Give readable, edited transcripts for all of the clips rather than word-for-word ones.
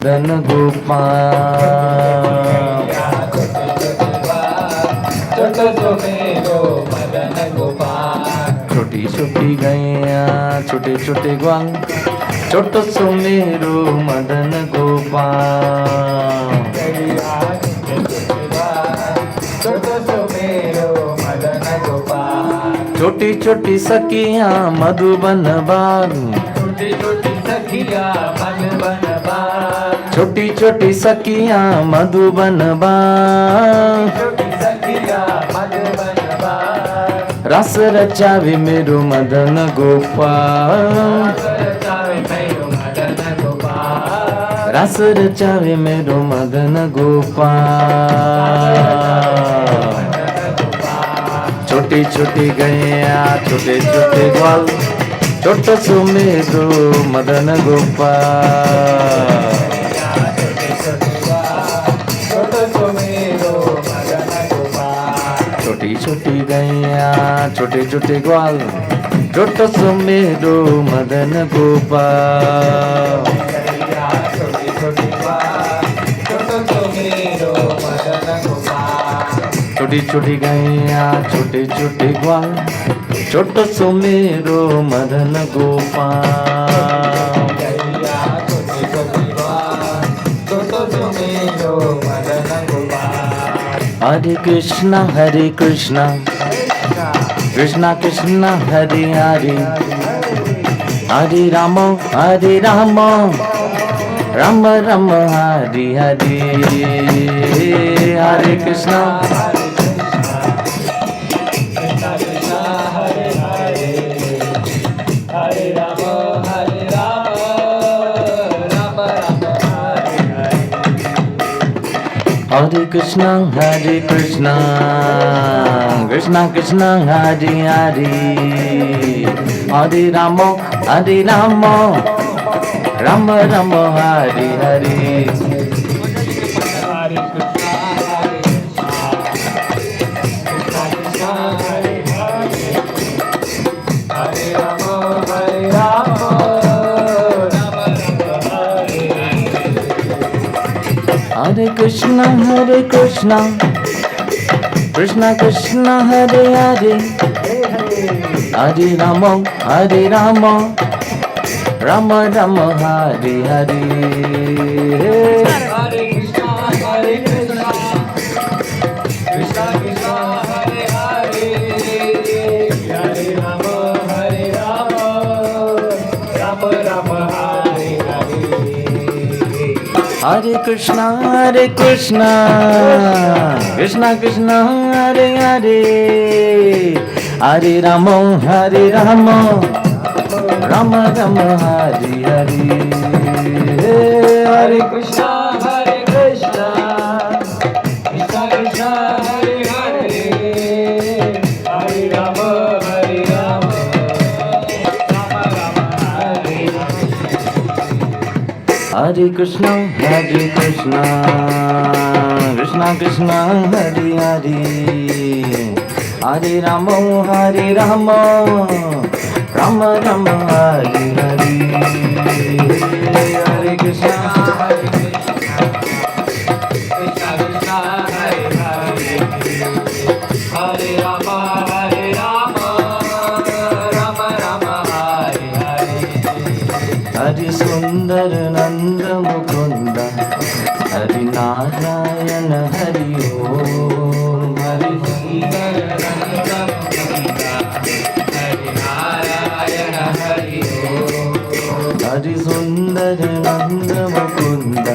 मदन गोपाल। छोटो सो मेरो मदन गोपाल। छोटी छोटी गैया छोटे छोटे ग्वाल, छोटो सो मेरो मदन गोपाल। छोटो सो मेरो मदन गोपाल। छोटी छोटी सखियाँ मधुबन बाग, छोटी छोटी सखिया मधुबन बाग। छोटी छोटी सखियाँ मधुबन बाग। छोटी सखिया मधुबन बाग। रस रचावे मेरो मदन गोपाल। रस रचावे मेरो मदन गोपाल। छोटी छोटी गैया छोटे छोटे ग्वाल, छोटो सो मेरो मदन गोपाल। छोटी छोटी गैया छोटे छोटे ग्वाल, छोटो सो मेरो मदन गोपाल। छोटी छोटी गैया छोटे छोटे ग्वाल, छोटो सो मेरो मदन गोपाल। हरे कृष्णा कृष्णा कृष्णा हरे हरे, हरे राम राम राम हरे हरे। हरे कृष्णा हरे कृष्णा कृष्णा कृष्णा हरे हरे, हरे राम राम राम हरे हरे। हरे कृष्णा कृष्णा कृष्णा हरे हरे, हरे राम राम राम हरे हरे। हरे कृष्णा कृष्णा कृष्णा हरे हरे, हरे राम राम राम हरे हरे। हरे कृष्णा कृष्णा कृष्णा हरे हरे, हरे राम राम राम हरे हरे। हरे कृष्णा कृष्णा कृष्णा हरे हरे, हरे राम राम राम हरे हरे। हरे कृष्णा कृष्णा कृष्णा हरे हरे, हरे राम राम राम हरे हरे। हरे कृष्णा कृष्णा कृष्णा हरे हरे, हरे राम राम राम हरे हरे। हरि सुंदर नंद मुकुंद, हरि नारायण हरि ओम। हरि सुंदर नंद मुकुंद, हरि नारायण हरि ओम। हरि सुंदर नंद मुकुंद,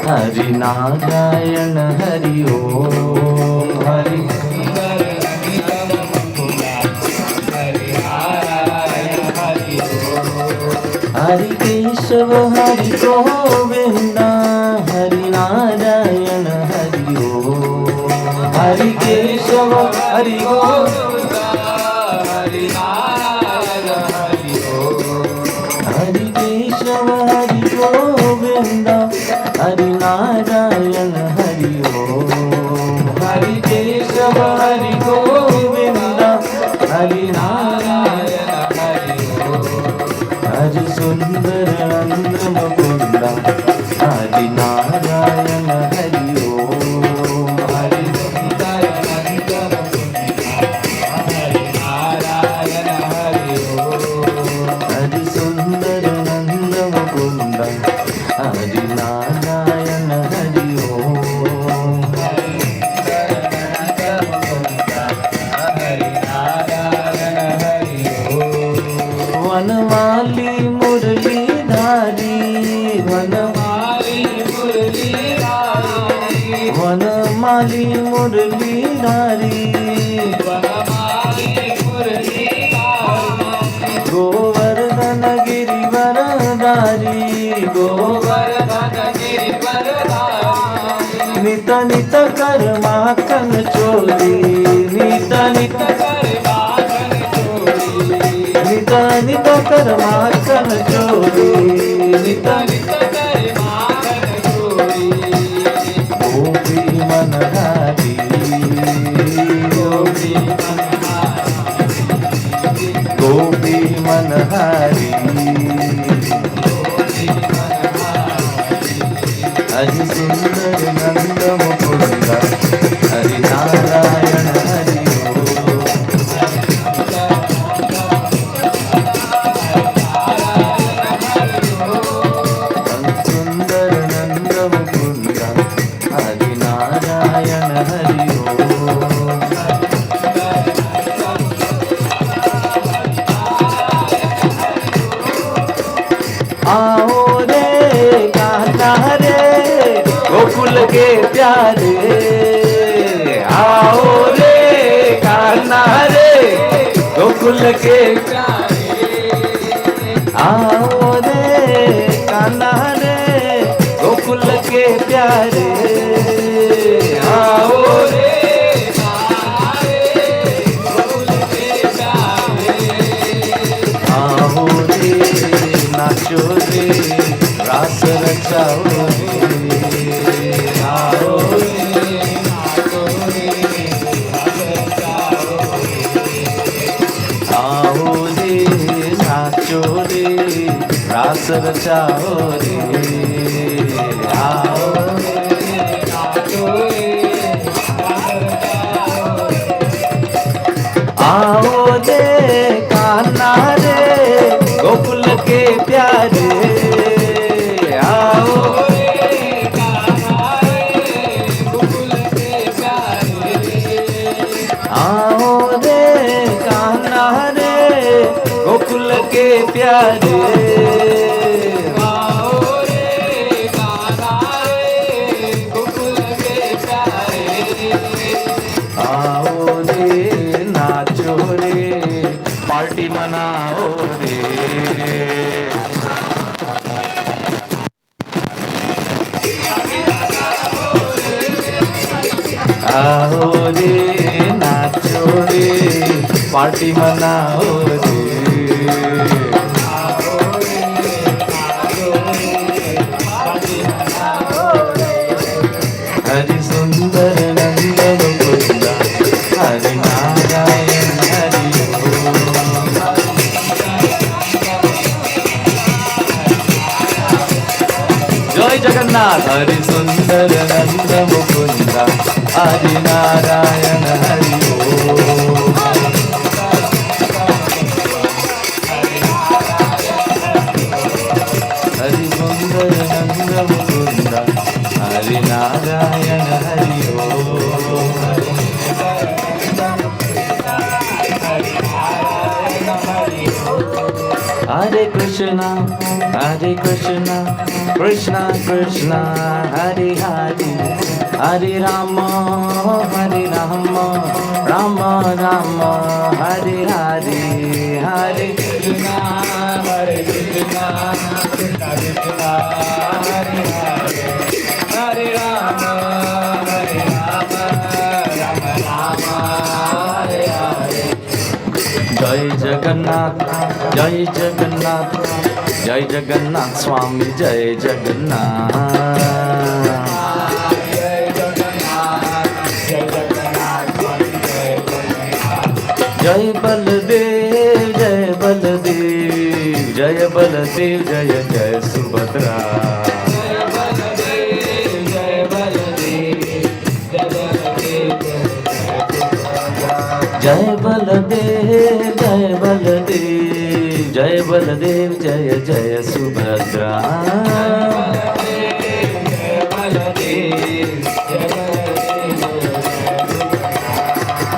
हरि नारायण हरि ओम। हरि सुंदर नंद मुकुंद, हरि नारायण हरि ओम। हरि केशव हरि गोविंद, हरि नारायण हरि ओम। हरि केशव हरि गोविंद, हरि नारायण हरि ओम। हरि केशव हरि गोविंद, हरि नारायण हरि ओम। हरि केशव हरि गोविंद, हरि नारायण हरि ओम। हरि सुंदर नंद मुकुंद, मुरलीधारी वनमाली मुरलीधारी गोवर्धन गिरिवरधारी गोवर्धन गिरिवरधारी नित नित कर माखन चोरी नित नित कर माखन चोरी नित नित कर माखन चोरी नित नित कर माखन चोरी गोपी मनहारी गोपी मनहारी गोपी मनहारी हरि सुंदर नंद मुकुंद हरि नारायण हरि सुंदर नंद मुकुंद हरि नारायण हरि आओ रे कान्हा रे गोकुल के प्यारे आओ रे कान्हा रे गोकुल के आओ रे कान्हा रे गोकुल के प्यारे आओ रे आओ रे नाचो रे रास रचाओ रे आओ आओ रे नाचो रे रास रचाओ रे आओ आओ रे कान्हा रे गोकुल के प्यारे आओ आओ रे कान्हा रे गोकुल के प्यारे आओ रे नाचो रे पार्टी मनाओ रे आओ रे नाचो रे पार्टी मनाओ रे हरि सुंदर नंद मुकुंद हरि नारायण हरि जय जगन्नाथ हरि सुंदर नंद मुकुंद हरि नारायण हरि हरि सुंदर नंद Mukund Hari Narayan Hari Hare Krishna, Krishna Krishna, Hare Hare, Hare Rama, Rama Rama, Hare Hare, Hare Krishna, Hare Krishna, Krishna Krishna, Hare Hare, Hare Rama, Rama Rama, Hare Hare. जय जगन्नाथ जय जगन्नाथ जय जगन्नाथ स्वामी जय जगन्नाथ जय जगन्नाथ, जय जगन्नाथ, जय जगन्नाथ. जय बलदेव जय बलदेव जय बलदेव जय जय सुभद्रा जय बलदेव, जय बलदेव, जय बलदेव, जय बलदेव जय बलदेव जय बलदेव जय जय सुभद्रा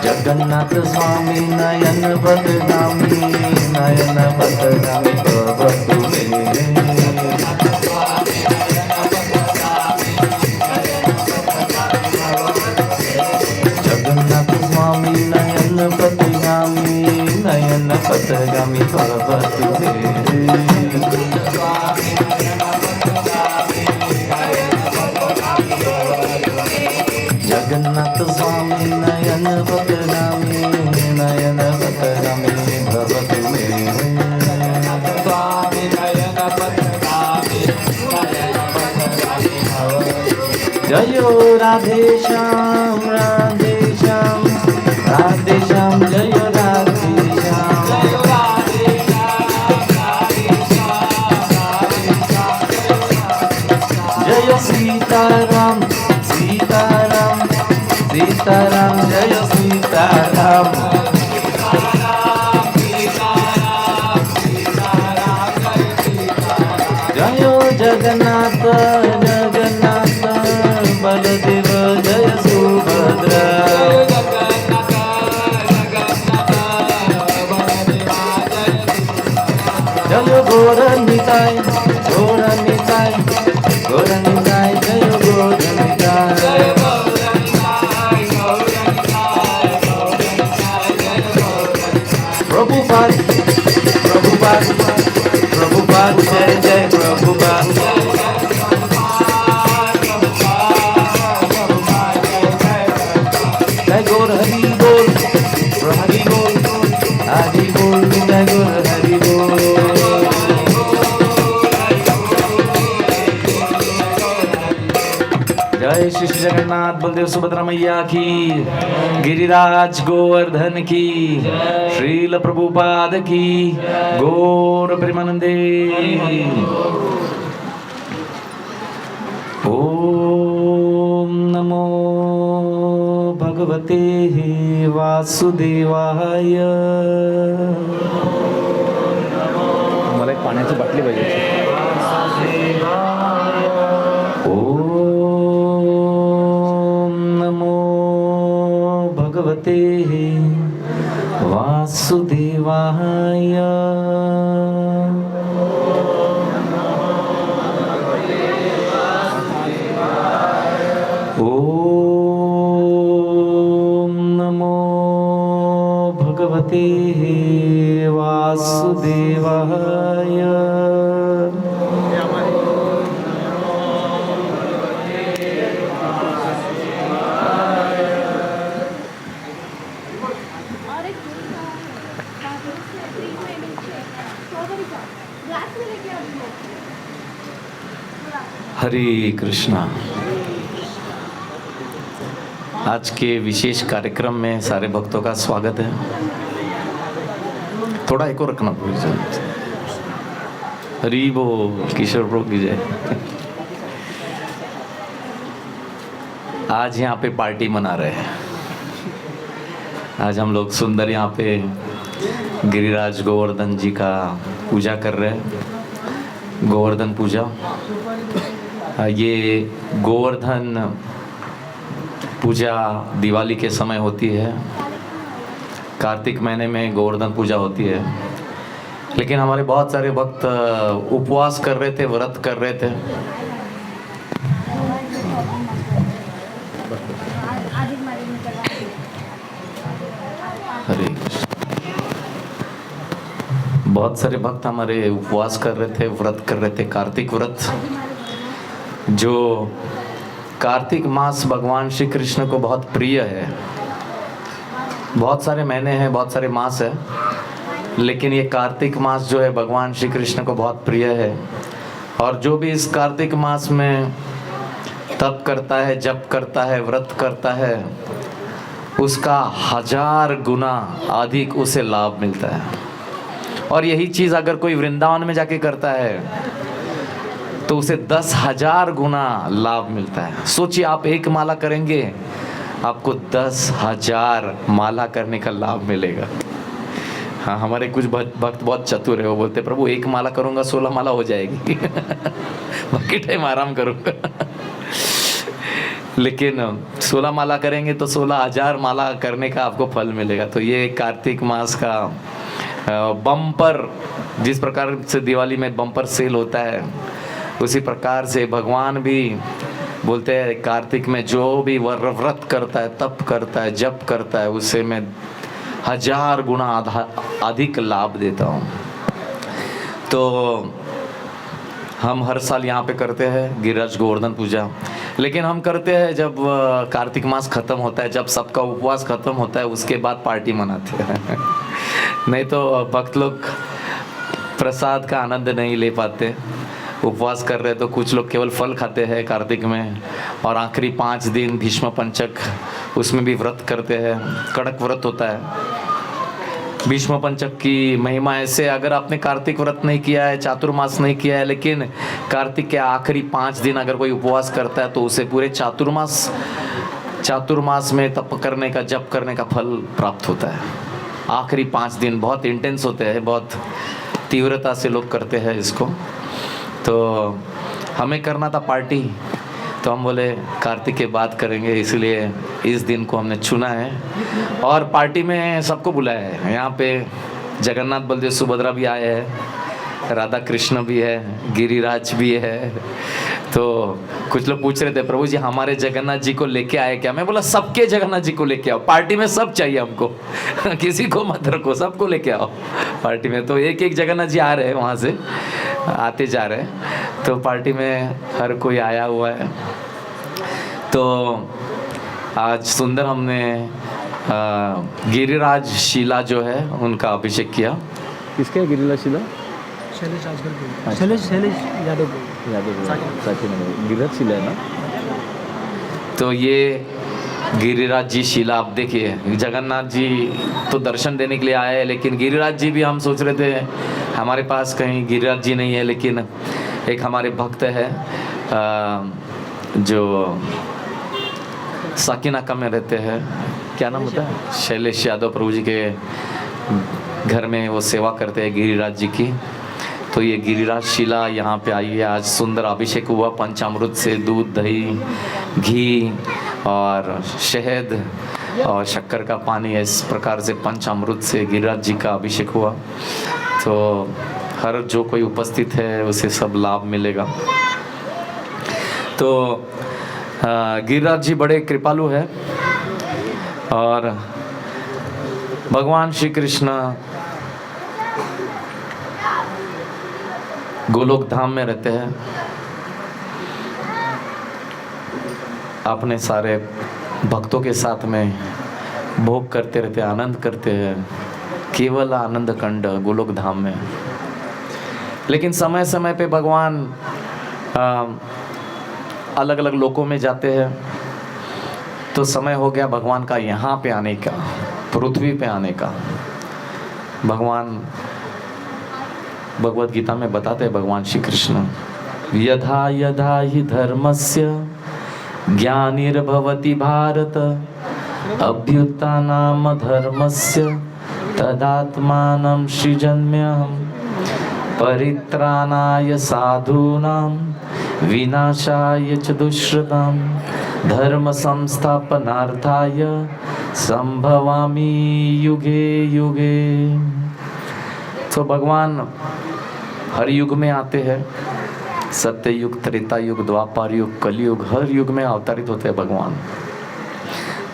जगन्नाथ स्वामी नयन बदनामी प्रभु मेरे पथगामी भवतु मे जगन्नाथ स्वामी नयन पथगामी भवतु मे स्वामी नयन पथगामी जयो राधे श्याम राधे श्याम राधे श्याम जय राधे श्याम जय सीताराम सीताराम सीताराम जय सीताराम जय जगन्नाथ जगन्नाथ बलदेव जय सुभद्रा जय गौरनिताय गौरनिताय गौरनिताय जय गौरनिताय प्रभुपाद प्रभुपाद प्रभुपाद जय जय प्रभुपाद जय गौर हरि बोल हरि बोल हरि बोल जय गौर हरि बोल जय श्री जगन्नाथ बलदेव सुभद्रा मैया की गिरिराज गोवर्धन की श्रील प्रभुपाद की गौर प्रेमानंदे ओम नमो भगवते वासुदेवाय मला एक पाण्याची बाटली पाहिजे ओम नमो भगवते वासुदेवाय ओम नमो भगवते वासुदेवाय हरे कृष्णा। आज के विशेष कार्यक्रम में सारे भक्तों का स्वागत है। थोड़ा एक और रखना पड़ेगा। हरि बोल किशोर प्रभु की जय। आज यहाँ पे पार्टी मना रहे हैं। आज हम लोग सुंदर यहाँ पे गिरिराज गोवर्धन जी का पूजा कर रहे हैं, गोवर्धन पूजा। ये गोवर्धन पूजा दिवाली के समय होती है, कार्तिक महीने में गोवर्धन पूजा होती है। लेकिन हमारे बहुत सारे भक्त उपवास कर रहे थे, व्रत कर रहे थे। हरे बहुत सारे भक्त हमारे उपवास कर रहे थे, व्रत कर रहे थे, कार्तिक व्रत। जो कार्तिक मास भगवान श्री कृष्ण को बहुत प्रिय है। बहुत सारे महीने हैं, बहुत सारे मास है, लेकिन ये कार्तिक मास जो है भगवान श्री कृष्ण को बहुत प्रिय है। और जो भी इस कार्तिक मास में तप करता है, जप करता है, व्रत करता है, उसका 1000 गुना अधिक उसे लाभ मिलता है। और यही चीज़ अगर कोई वृंदावन में जाके करता है तो उसे 10,000 गुना लाभ मिलता है। सोचिए, आप एक माला करेंगे, आपको 10,000 माला करने का लाभ मिलेगा। हाँ, हमारे कुछ भक्त बहुत चतुर है, वो बोलते प्रभु एक माला करूँगा 16 माला हो जाएगी। बाकी टाइम आराम करूँगा। लेकिन 16 माला करेंगे तो 16,000 माला करने का आपको फल मिलेगा। तो ये कार्तिक मास का बम्पर, जिस प्रकार से दिवाली में बम्पर सेल होता है, उसी प्रकार से भगवान भी बोलते हैं कार्तिक में जो भी व्रत करता है, तप करता है, जप करता है, उससे मैं 1000 गुना अधिक लाभ देता हूँ। तो हम हर साल यहाँ पे करते हैं गिरिराज गोवर्धन पूजा, लेकिन हम करते हैं जब कार्तिक मास ख़त्म होता है, जब सबका उपवास ख़त्म होता है उसके बाद पार्टी मनाते हैं। नहीं तो भक्त लोग प्रसाद का आनंद नहीं ले पाते। उपवास कर रहे तो कुछ लोग केवल फल खाते हैं कार्तिक में, और आखिरी 5 दिन भीष्म पंचक उसमें भी व्रत करते हैं, कड़क व्रत होता है। भीष्म पंचक की महिमा ऐसे, अगर आपने कार्तिक व्रत नहीं किया है, चातुर्मास नहीं किया है, लेकिन कार्तिक के आखिरी 5 दिन अगर कोई उपवास करता है तो उसे पूरे चातुर्मास में तप करने का, जप करने का फल प्राप्त होता है। आखिरी 5 दिन बहुत इंटेंस होते हैं, बहुत तीव्रता से लोग करते हैं इसको। तो हमें करना था पार्टी, तो हम बोले कार्तिक के बाद करेंगे, इसलिए इस दिन को हमने चुना है। और पार्टी में सबको बुलाया है। यहाँ पे जगन्नाथ बलदेव सुभद्रा भी आए हैं, राधा कृष्ण भी है, गिरिराज भी है। तो कुछ लोग पूछ रहे थे प्रभु जी हमारे जगन्नाथ जी को लेके आए क्या? मैं बोला सबके जगन्नाथ जी को लेके आओ, पार्टी में सब चाहिए हमको। किसी को मत रखो, सबको लेके आओ पार्टी में। तो एक जगन्नाथ जी आ रहे हैं, वहाँ से आते जा रहे हैं, तो पार्टी में हर कोई आया हुआ है। तो आज सुंदर हमने गिरिराज शीला जो है उनका अभिषेक किया। किसके है गिरिराज शीला? शैलेश राजभर, शैलेश यादव साथी नगर गिरिराज शीला है ना। तो ये गिरिराज जी शीला, आप देखिए जगन्नाथ जी तो दर्शन देने के लिए आए हैं, लेकिन गिरिराज जी भी हम सोच रहे थे हमारे पास कहीं गिरिराज जी नहीं है, लेकिन एक हमारे भक्त है जो साकिनाका में रहते हैं, क्या नाम होता है, शैलेश यादव, प्रभु जी के घर में वो सेवा करते हैं गिरिराज जी की। तो ये गिरिराज शीला यहाँ पे आई है। आज सुंदर अभिषेक हुआ पंचामृत से, दूध, दही, घी और शहद और शक्कर का पानी, इस प्रकार से पंचामृत से गिरिराज जी का अभिषेक हुआ। तो हर जो कोई उपस्थित है उसे सब लाभ मिलेगा। तो गिरिराज जी बड़े कृपालु है, और भगवान श्री कृष्ण गोलोक धाम में रहते हैं, अपने सारे भक्तों के साथ में भोग करते रहते हैं, आनंद करते हैं, केवल आनंद कंड गोलोक धाम में। लेकिन समय समय पे भगवान अलग अलग लोकों में जाते हैं। तो समय हो गया भगवान का यहाँ पे आने का, पृथ्वी पे आने का। भगवान भगवत गीता में बताते हैं भगवान श्री कृष्ण, यथा यथा हि धर्मस्य ग्लानिर्भवति भारत अभ्युत्थानम् धर्मस्य तदात्मानं सृजाम्यहम् परित्राणाय साधूनां विनाशाय च दुष्कृतां धर्म संस्थापनार्थाय संभवामि युगे युगे। तो भगवान हर युग में आते हैं, सत्य युग, त्रेता युग, द्वापर युग, कलयुग, हर युग में अवतरित होते हैं भगवान।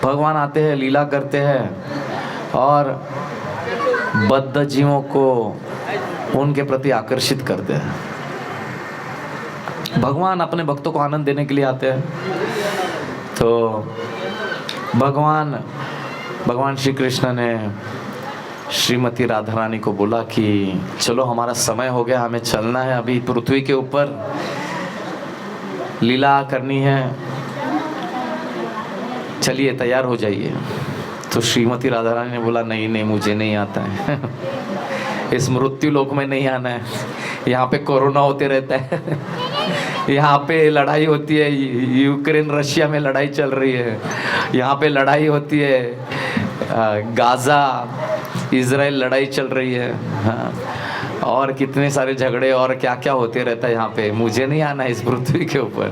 भगवान आते हैं, लीला करते हैं और बद्ध जीवों को उनके प्रति आकर्षित करते हैं। भगवान अपने भक्तों को आनंद देने के लिए आते हैं। तो भगवान श्री कृष्ण ने श्रीमती राधा रानी को बोला कि चलो हमारा समय हो गया, हमें चलना है, अभी पृथ्वी के ऊपर लीला करनी है, चलिए तैयार हो जाइए। तो श्रीमती राधा रानी ने बोला नहीं नहीं मुझे नहीं आता है इस मृत्यु लोक में नहीं आना है, यहाँ पे कोरोना होते रहता है यहाँ पे लड़ाई होती है, यूक्रेन रशिया में लड़ाई चल रही है, यहाँ पे लड़ाई होती है, गाजा इजराइल लड़ाई चल रही है, हाँ, और कितने सारे झगड़े और क्या क्या होते रहता है यहाँ पे, मुझे नहीं आना इस पृथ्वी के ऊपर।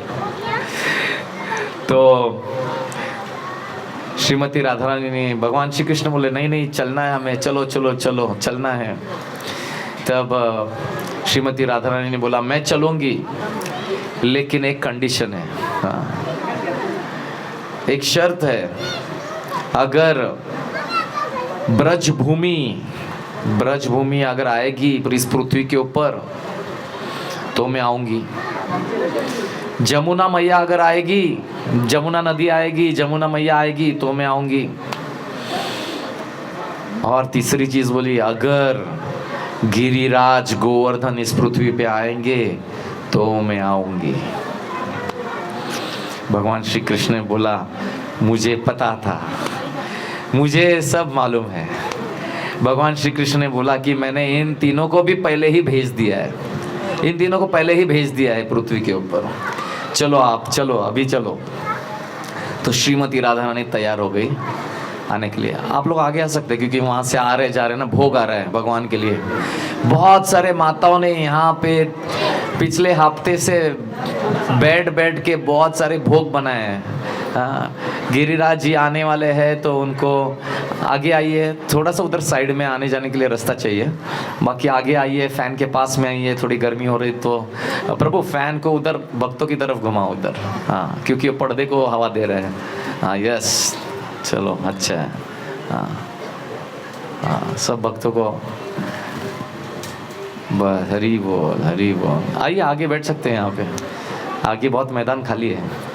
तो श्रीमती राधा रानी ने, भगवान श्री कृष्ण बोले नहीं नहीं चलना है हमें, चलो चलो चलो चलना है। तब श्रीमती राधा रानी ने बोला मैं चलूँगी, लेकिन एक कंडीशन है, हाँ, एक शर्त है, अगर ब्रज भूमि अगर आएगी इस पृथ्वी के ऊपर तो मैं आऊंगी। जमुना मैया अगर आएगी, जमुना नदी आएगी, जमुना मैया आएगी तो मैं आऊंगी। और तीसरी चीज बोली, अगर गिरिराज गोवर्धन इस पृथ्वी पे आएंगे तो मैं आऊंगी। भगवान श्री कृष्ण ने बोला, मुझे पता था, मुझे सब मालूम है। भगवान श्री कृष्ण ने बोला कि मैंने इन तीनों को भी पहले ही भेज दिया है, इन तीनों को पहले ही भेज दिया है पृथ्वी के ऊपर। चलो आप चलो, अभी चलो। तो श्रीमती राधा रानी तैयार हो गई आने के लिए। आप लोग आगे आ सकते हैं क्योंकि वहाँ से आ रहे जा रहे ना, भोग आ रहा है भगवान के लिए। बहुत सारे माताओं ने यहाँ पे पिछले हफ्ते से बैठ के बहुत सारे भोग बनाए हैं। गिरिराज जी आने वाले हैं तो उनको आगे आइए, थोड़ा सा उधर साइड में आने जाने के लिए रास्ता चाहिए, बाकी आगे आइए, फैन के पास में आइए। थोड़ी गर्मी हो रही तो प्रभु फैन को उधर भक्तों की तरफ घुमाओ उधर, हाँ, क्योंकि वो पर्दे को हवा दे रहे हैं। हाँ यस, चलो अच्छा है। हाँ हाँ, सब भक्तों को बस हरी बोल, हरी बोल। आइए आगे बैठ सकते हैं, यहाँ पे आगे बहुत मैदान खाली है।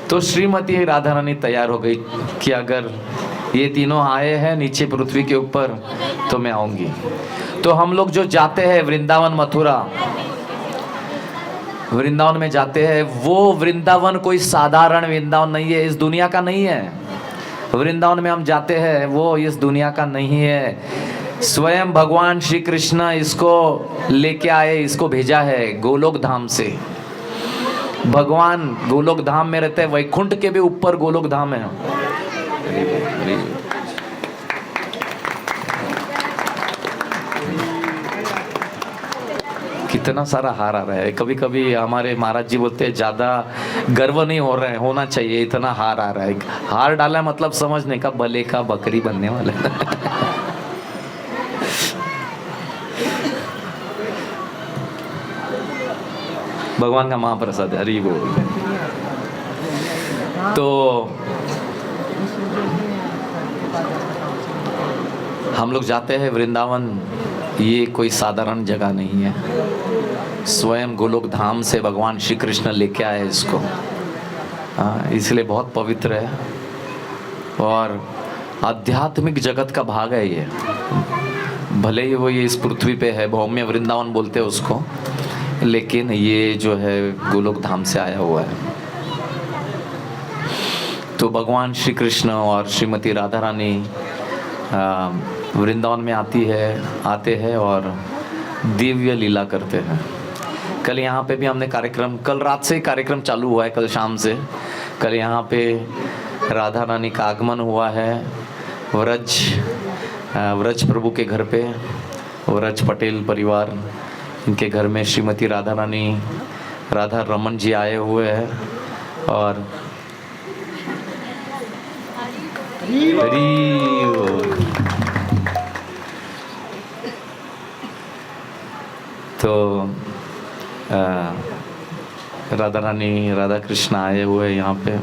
तो श्रीमती राधा रानी तैयार हो गई कि अगर ये तीनों आए हैं नीचे पृथ्वी के ऊपर तो मैं आऊंगी। तो हम लोग जो जाते हैं वृंदावन मथुरा, वृंदावन में जाते हैं, वो वृंदावन कोई साधारण वृंदावन नहीं है, इस दुनिया का नहीं है। वृंदावन में हम जाते हैं वो इस दुनिया का नहीं है। स्वयं भगवान श्री कृष्ण इसको लेके आए, इसको भेजा है गोलोक धाम से। भगवान गोलोक धाम में रहते हैं, वैकुंठ के भी ऊपर गोलोक धाम है। कितना सारा हार आ रहा है। कभी कभी हमारे महाराज जी बोलते हैं ज्यादा गर्व नहीं हो रहा है, होना चाहिए, इतना हार आ रहा है। हार डाला है मतलब समझने का, बले का बकरी बनने वाला है। भगवान का महाप्रसाद है, हरि बोल। तो हम लोग जाते हैं वृंदावन, ये कोई साधारण जगह नहीं है। स्वयं गोलोक धाम से भगवान श्री कृष्ण लेके आए इसको, इसलिए बहुत पवित्र है और आध्यात्मिक जगत का भाग है ये। भले ही वो ये इस पृथ्वी पे है, भौम्य वृंदावन बोलते हैं उसको, लेकिन ये जो है गोलोक धाम से आया हुआ है। तो भगवान श्री कृष्ण और श्रीमती राधा रानी वृंदावन में आते हैं और दिव्य लीला करते हैं। कल यहाँ पे भी हमने कार्यक्रम, कल रात से ही कार्यक्रम चालू हुआ है, कल शाम से। कल यहाँ पे राधा रानी का आगमन हुआ है व्रज प्रभु के घर पे। व्रज पटेल परिवार, इनके घर में श्रीमती राधा रानी, राधा रमन जी आए हुए हैं। और तो राधा रानी, राधा कृष्ण आए हुए यहाँ पे।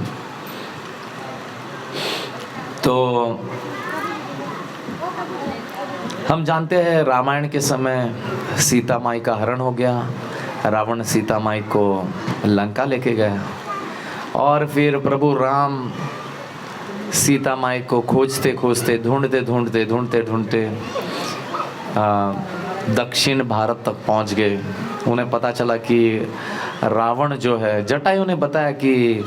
तो हम जानते हैं रामायण के समय सीता माई का हरण हो गया, रावण सीता माई को लंका लेके गया और फिर प्रभु राम सीता माई को खोजते खोजते, ढूंढते दक्षिण भारत तक पहुंच गए। उन्हें पता चला कि रावण जो है, जटायु ने बताया कि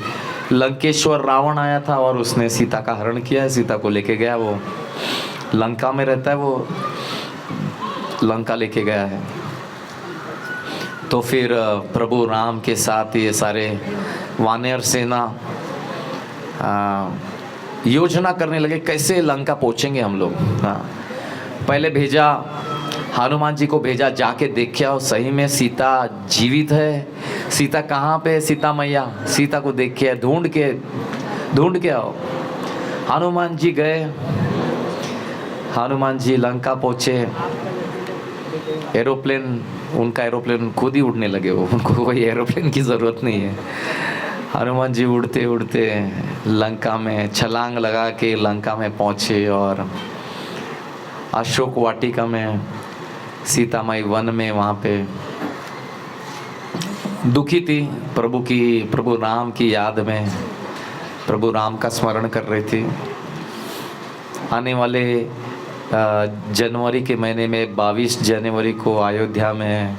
लंकेश्वर रावण आया था और उसने सीता का हरण किया है, सीता को लेके गया। वो लंका में रहता है, वो लंका लेके गया है। तो फिर प्रभु राम के साथ ये सारे वानर सेना योजना करने लगे कैसे लंका पहुंचेंगे हम लोग। पहले भेजा, हनुमान जी को भेजा, जाके देखा सही में सीता जीवित है। सीता कहाँ पे है? सीता मैया, सीता को देखे, ढूंढ के आओ। हनुमान जी गए, हनुमान जी लंका पहुँचे। एरोप्लेन, उनका एरोप्लेन खुद ही उड़ने लगे, वो उनको कोई एरोप्लेन की ज़रूरत नहीं है। हनुमान जी उड़ते उड़ते लंका में छलांग लगा के लंका में पहुँचे और अशोक वाटिका में सीतामाई वन में वहाँ पे दुखी थी, प्रभु राम की याद में प्रभु राम का स्मरण कर रही थी। आने वाले जनवरी के महीने में 22 जनवरी को अयोध्या में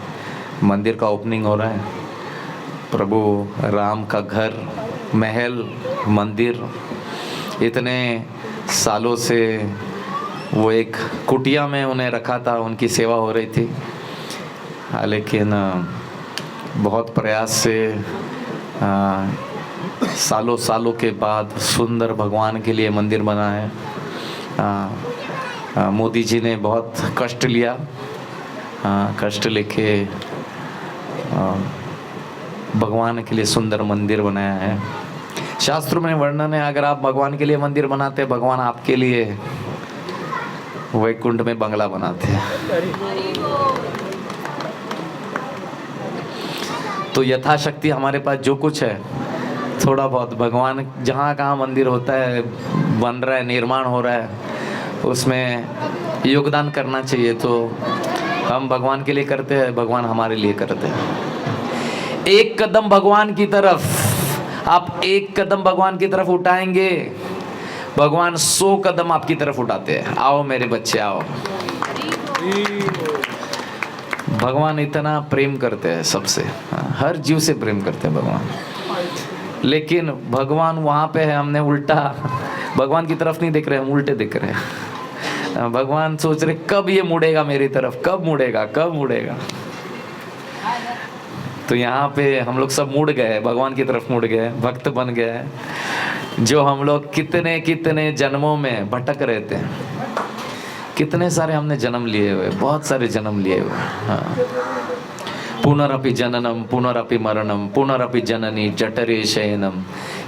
मंदिर का ओपनिंग हो रहा है। प्रभु राम का घर, महल, मंदिर, इतने सालों से वो एक कुटिया में उन्हें रखा था, उनकी सेवा हो रही थी। लेकिन बहुत प्रयास से सालों सालों के बाद सुंदर भगवान के लिए मंदिर बना है। मोदी जी ने बहुत कष्ट लिया, कष्ट लेके भगवान के लिए सुंदर मंदिर बनाया है। शास्त्रों में वर्णन है, अगर आप भगवान के लिए मंदिर बनाते, भगवान आपके लिए वैकुंठ में बंगला बनाते हैं। तो यथाशक्ति हमारे पास जो कुछ है, थोड़ा बहुत भगवान जहाँ कहाँ मंदिर होता है, बन रहा है, निर्माण हो रहा है, उसमें योगदान करना चाहिए। तो हम भगवान के लिए करते हैं, भगवान हमारे लिए करते हैं। एक कदम भगवान की तरफ, आप एक कदम भगवान की तरफ उठाएंगे, भगवान 100 कदम आपकी तरफ उठाते हैं। आओ मेरे बच्चे आओ। भगवान इतना प्रेम करते हैं सबसे, हर जीव से प्रेम करते हैं भगवान। लेकिन भगवान वहाँ पे है, हमने उल्टा भगवान की तरफ नहीं देख रहे, हम उल्टे देख रहे हैं। भगवान सोच रहे कब ये मुड़ेगा मेरी तरफ, कब मुड़ेगा, कब मुड़ेगा। तो यहाँ पे हम लोग सब मुड़ गए, भगवान की तरफ मुड़ गए, भक्त बन गए। जो हम लोग कितने कितने जन्मों में भटक रहे थे, कितने सारे हमने जन्म लिए हुए, बहुत सारे जन्म लिए हुए। हाँ। पुनरपि जननम पुनरपि मरणम पुनरपि जननी जठरे शयनम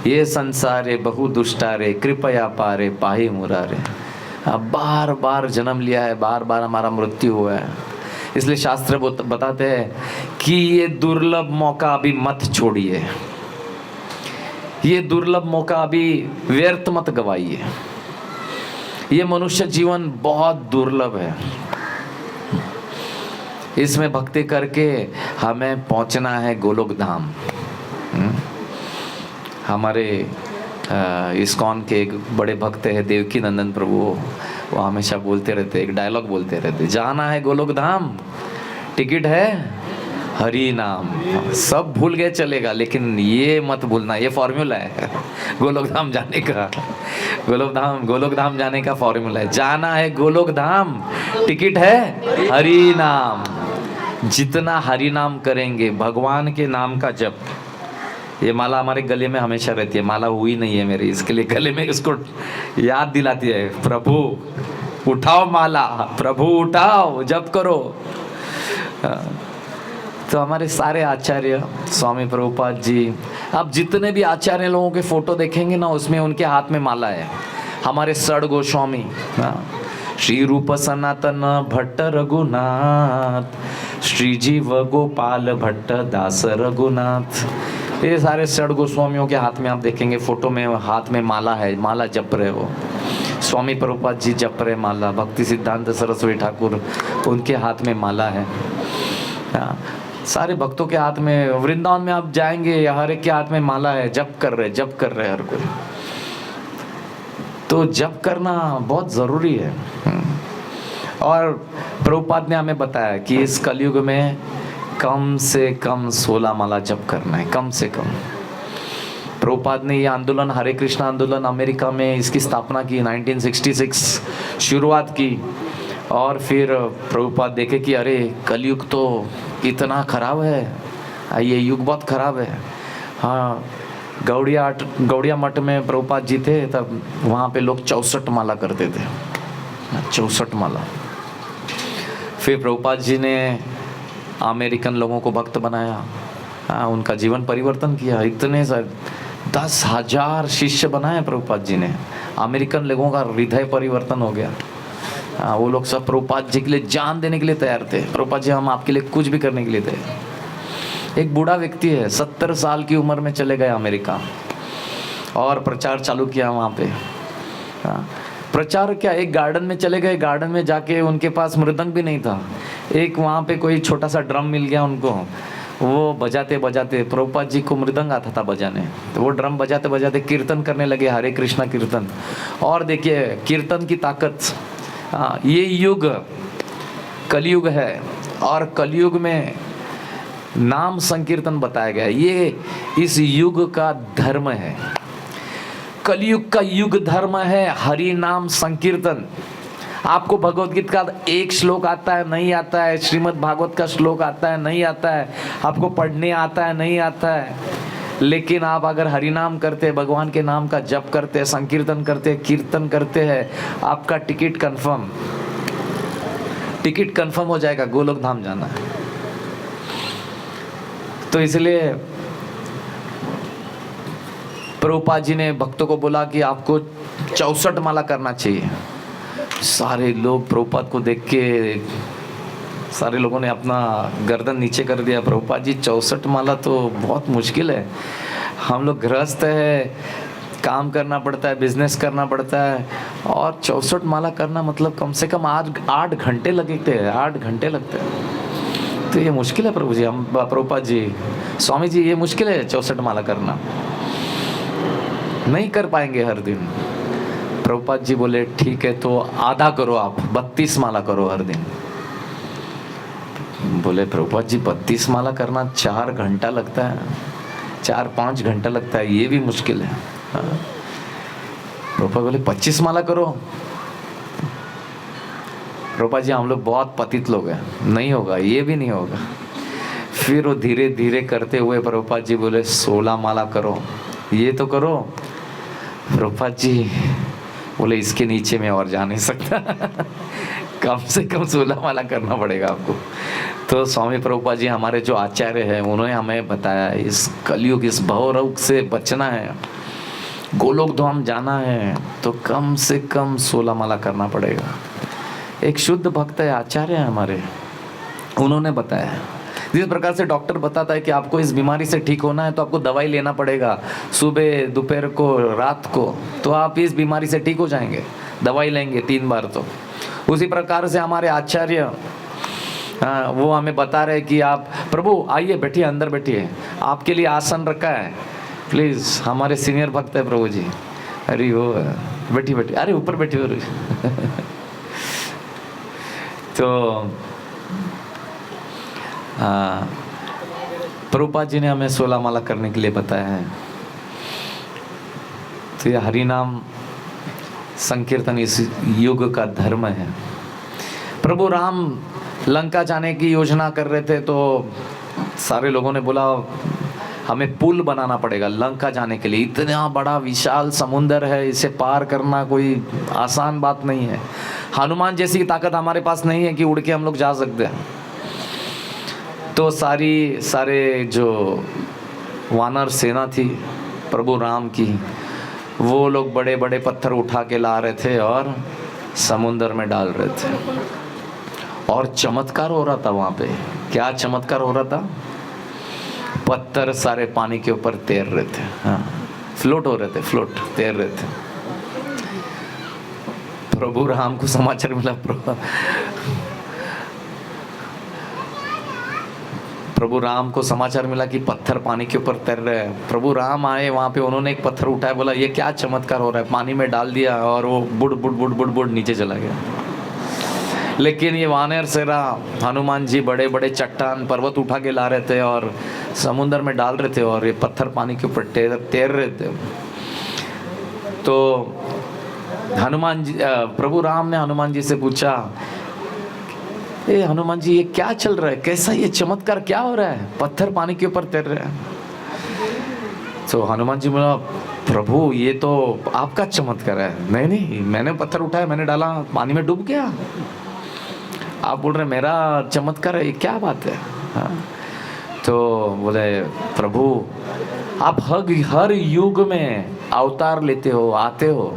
ये संसारे बहु दुष्टारे कृपया पारे पाहि मुरारे। बार बार जन्म लिया है, बार बार हमारा मृत्यु हुआ है। इसलिए शास्त्र बताते हैं कि ये दुर्लभ मौका अभी मत छोड़िए, ये दुर्लभ मौका अभी व्यर्थ मत गवाइए। ये मनुष्य जीवन बहुत दुर्लभ है, इसमें भक्ति करके हमें पहुंचना है गोलोक धाम। हमारे इस्कॉन के एक बड़े भक्त है देवकी नंदन प्रभु, वो हमेशा बोलते रहते, एक डायलॉग बोलते रहते, जाना है गोलोक धाम, टिकट है हरि नाम। सब भूल गए चलेगा, लेकिन ये मत भूलना, ये फॉर्मूला है गोलोक धाम जाने का। गोलोक धाम जाने का फॉर्मूला है, जाना है गोलोक धाम, टिकट है हरि नाम। जितना हरि नाम करेंगे, भगवान के नाम का जप, ये माला हमारे गले में हमेशा रहती है। माला हुई नहीं है मेरी, इसके लिए गले में इसको याद दिलाती है, प्रभु उठाओ माला, प्रभु उठाओ, जप करो। तो हमारे सारे आचार्य, स्वामी प्रभुपाद जी, आप जितने भी आचार्य लोगों के फोटो देखेंगे ना, उसमें उनके हाथ में माला है। हमारे षड गोस्वामी, श्री रूप सनातन भट्ट रघुनाथ, श्री जीव गोपाल भट्ट दास रघुनाथ, ये सारे षड गोस्वामियों के हाथ में आप देखेंगे फोटो में, हाथ में माला है, माला जप रहे हो। स्वामी प्रभुपाद जी जप रहे माला, भक्ति सिद्धांत सरस्वती ठाकुर, उनके हाथ में माला है। सारे भक्तों के हाथ में, वृंदावन में आप जाएंगे, हर एक के हाथ में माला है, जप कर रहे हर कोई। तो जप करना बहुत ज़रूरी है। और प्रभुपाद ने हमें बताया कि इस कलयुग में कम से कम 16 माला जप करना है, कम से कम। प्रभुपाद ने ये आंदोलन, हरे कृष्ण आंदोलन, अमेरिका में इसकी स्थापना की, 1966 शुरुआत की। और फिर प्रभुपाद देखे कि अरे कलयुग तो इतना खराब है, ये युग बहुत खराब है। हाँ, गौड़िया मठ में प्रभुपाद जी थे, तब वहाँ पे लोग 64 माला करते थे, 64 माला। फिर प्रभुपाद जी ने अमेरिकन लोगों को भक्त बनाया, उनका जीवन परिवर्तन किया। इतने सारे 10,000 शिष्य बनाए प्रभुपाद जी ने, अमेरिकन लोगों का हृदय परिवर्तन हो गया। वो लोग सब प्रभुपाद जी के लिए जान देने के लिए तैयार थे। प्रभुपाद जी, हम आपके लिए कुछ भी करने के लिए थे। एक बूढ़ा व्यक्ति है, 70 साल की उम्र में चले गए अमेरिका और प्रचार चालू किया वहाँ पे। हाँ, प्रचार क्या, एक गार्डन में चले गए, गार्डन में जाके उनके पास मृदंग भी नहीं था, एक वहाँ पे कोई छोटा सा ड्रम मिल गया उनको, वो बजाते बजाते, प्रभुपाद जी को मृदंग आता था बजाने, तो वो ड्रम बजाते बजाते कीर्तन करने लगे, हरे कृष्णा कीर्तन। और देखिए कीर्तन की ताकत। हाँ, ये युग कलयुग है और कलयुग में नाम संकीर्तन बताया गया है, ये इस युग का धर्म है। कलयुग का युग धर्म है हरि नाम संकीर्तन। आपको भगवत गीता का एक श्लोक आता है नहीं आता है, श्रीमद् भागवत का श्लोक आता है नहीं आता है, आपको पढ़ने आता है नहीं आता है, लेकिन आप अगर हरि नाम करते, भगवान के नाम का जप करते, संकीर्तन करते, कीर्तन करते हैं, आपका टिकट कंफर्म हो जाएगा, गोलोक धाम जाना है। तो इसलिए प्रभुपाद जी ने भक्तों को बोला कि आपको 64 माला करना चाहिए। सारे लोग प्रभुपाद को देख के, सारे लोगों ने अपना गर्दन नीचे कर दिया। प्रभुपाद जी 64 माला तो बहुत मुश्किल है, हम लोग गृहस्थ है, काम करना पड़ता है, बिजनेस करना पड़ता है, और 64 माला करना मतलब कम से कम 8 घंटे लगते हैं, 8 घंटे लगते हैं। तो ये मुश्किल है प्रभु जी, हम प्रभुपाद जी, स्वामी जी, ये मुश्किल है 64 माला करना, नहीं कर पाएंगे हर दिन। प्रभुपाद जी बोले ठीक है तो आधा करो, आप 32 माला करो हर दिन। बोले प्रभुपाद जी 32 माला करना 4 घंटा लगता है, 4-5 घंटा लगता है, ये भी मुश्किल है। हाँ। प्रभुपाद बोले 25 माला करो। प्रभुपाद जी हम लोग बहुत पतित लोग हैं, नहीं होगा, ये भी नहीं होगा। फिर वो धीरे धीरे करते हुए प्रभुपाद जी बोले 16 माला करो, ये तो करो। प्रभुपाद जी बोले इसके नीचे मैं और जा नहीं सकता कम से कम 16 माला करना पड़ेगा आपको। तो स्वामी प्रभुपाद जी हमारे जो आचार्य हैं, उन्होंने हमें बताया इस कलयुग, इस भवरोग से बचना है, गोलोक धाम जाना है, तो कम से कम 16 माला करना पड़ेगा। एक शुद्ध भक्त है, आचार्य है हमारे, उन्होंने बताया। जिस प्रकार से डॉक्टर बताता है कि आपको इस बीमारी से ठीक होना है तो आपको दवाई लेना पड़ेगा सुबह, दोपहर को, रात को, तो आप इस बीमारी से ठीक हो जाएंगे, दवाई लेंगे 3 बार। तो उसी प्रकार से हमारे आचार्य वो हमें बता रहे कि आप प्रभु आइए, बैठिए, अंदर बैठिए, आपके लिए आसन रखा है, प्लीज़। हमारे सीनियर भक्त है प्रभु जी, अरे वो बैठी बैठी, अरे ऊपर बैठी हो तो प्रभुपाद जी ने हमें 16 माला करने के लिए बताया है। तो ये हरि नाम संकीर्तन इस युग का धर्म है। प्रभु राम लंका जाने की योजना कर रहे थे, तो सारे लोगों ने बोला हमें पुल बनाना पड़ेगा लंका जाने के लिए, इतना बड़ा विशाल समुंदर है, इसे पार करना कोई आसान बात नहीं है। हनुमान जैसी ताकत हमारे पास नहीं है कि उड़ के हम लोग जा सकते हैं। तो सारे जो वानर सेना थी प्रभु राम की, वो लोग बड़े बड़े पत्थर उठा के ला रहे थे और समुंदर में डाल रहे थे, और चमत्कार हो रहा था वहाँ पे। क्या चमत्कार हो रहा था? पत्थर सारे पानी के ऊपर तैर रहे थे, हाँ, फ्लोट हो रहे थे, तैर रहे थे। प्रभु राम को समाचार मिला, प्रभु राम को समाचार मिला कि पत्थर पानी के ऊपर तैर रहे हैं। प्रभु राम आए वहाँ पे, उन्होंने एक पत्थर उठाया, बोला ये क्या चमत्कार हो रहा है, पानी में डाल दिया और वो बुड़ बुड़ बुड़ बुड़ बुड़ नीचे चला गया। लेकिन ये वानर सेना, हनुमान जी बड़े बड़े चट्टान पर्वत उठा के ला रहे थे और समुंदर में डाल रहे थे, और ये पत्थर पानी के ऊपर तैर रहे थे। तो हनुमान जी, प्रभु राम ने हनुमान जी से पूछा, ए हनुमान जी ये क्या चल रहा है, कैसा ये चमत्कार क्या हो रहा है, पत्थर पानी के ऊपर तैर रहे हैं। तो हनुमान जी बोला, प्रभु ये तो आपका चमत्कार है। नहीं, मैंने पत्थर उठाया, मैंने डाला, पानी में डूब गया। आप बोल रहे मेरा चमत्कार है, ये क्या बात है? हाँ। तो बोले प्रभु आप हर युग में अवतार लेते हो, आते हो,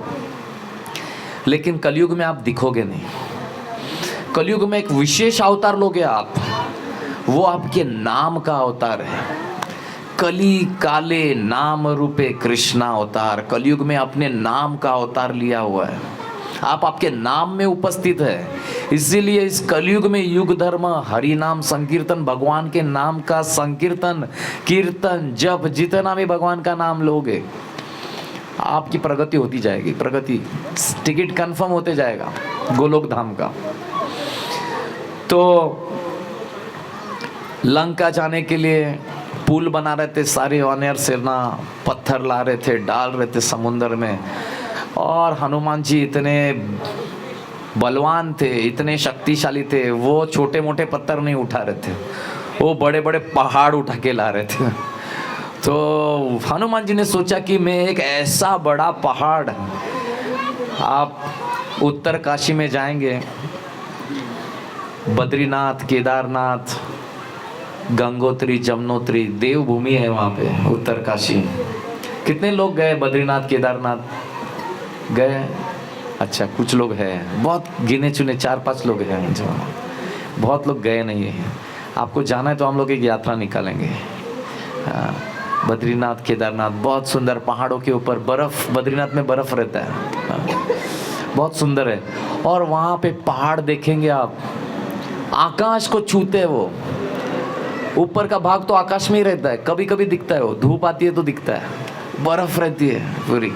लेकिन कलयुग में आप दिखोगे नहीं। कलयुग में एक विशेष अवतार लोगे आप, वो आपके नाम का अवतार है। कली काले नाम रूपे कृष्णा अवतार, कलयुग में अपने नाम का अवतार लिया हुआ है। आप आपके नाम में उपस्थित है, इसीलिए इस कलयुग में युग धर्म हरि नाम संकीर्तन, भगवान के नाम का संकीर्तन कीर्तन जप, जितना भी भगवान का नाम लोगे आपकी प्रगति होती जाएगी। प्रगति, टिकट कंफर्म होते जाएगा गोलोक धाम का। तो लंका जाने के लिए पुल बना रहे थे, सारी वानर सेना पत्थर ला रहे थे, डाल रहे थे समुद्र में, और हनुमान जी इतने बलवान थे, इतने शक्तिशाली थे, वो छोटे मोटे पत्थर नहीं उठा रहे थे, वो बड़े बड़े पहाड़ उठा के ला रहे थे। तो हनुमान जी ने सोचा कि मैं एक ऐसा बड़ा पहाड़, आप उत्तर काशी में जाएंगे, बद्रीनाथ, केदारनाथ, गंगोत्री, जमुनोत्री देवभूमि है वहाँ पे उत्तर काशी। कितने लोग गए बद्रीनाथ केदारनाथ गए? अच्छा, कुछ लोग हैं, बहुत गिने चुने 4-5 लोग हैं, जो बहुत लोग गए नहीं हैं। आपको जाना है तो हम लोग एक यात्रा निकालेंगे। बद्रीनाथ केदारनाथ बहुत सुंदर, पहाड़ों के ऊपर बर्फ, बद्रीनाथ में बर्फ रहता है, बहुत सुंदर है। और वहाँ पे पहाड़ देखेंगे आप, आकाश को छूते हैं वो, ऊपर का भाग तो आकाश में ही रहता है, कभी कभी दिखता है, वो धूप आती है तो दिखता है, बर्फ रहती है पूरी।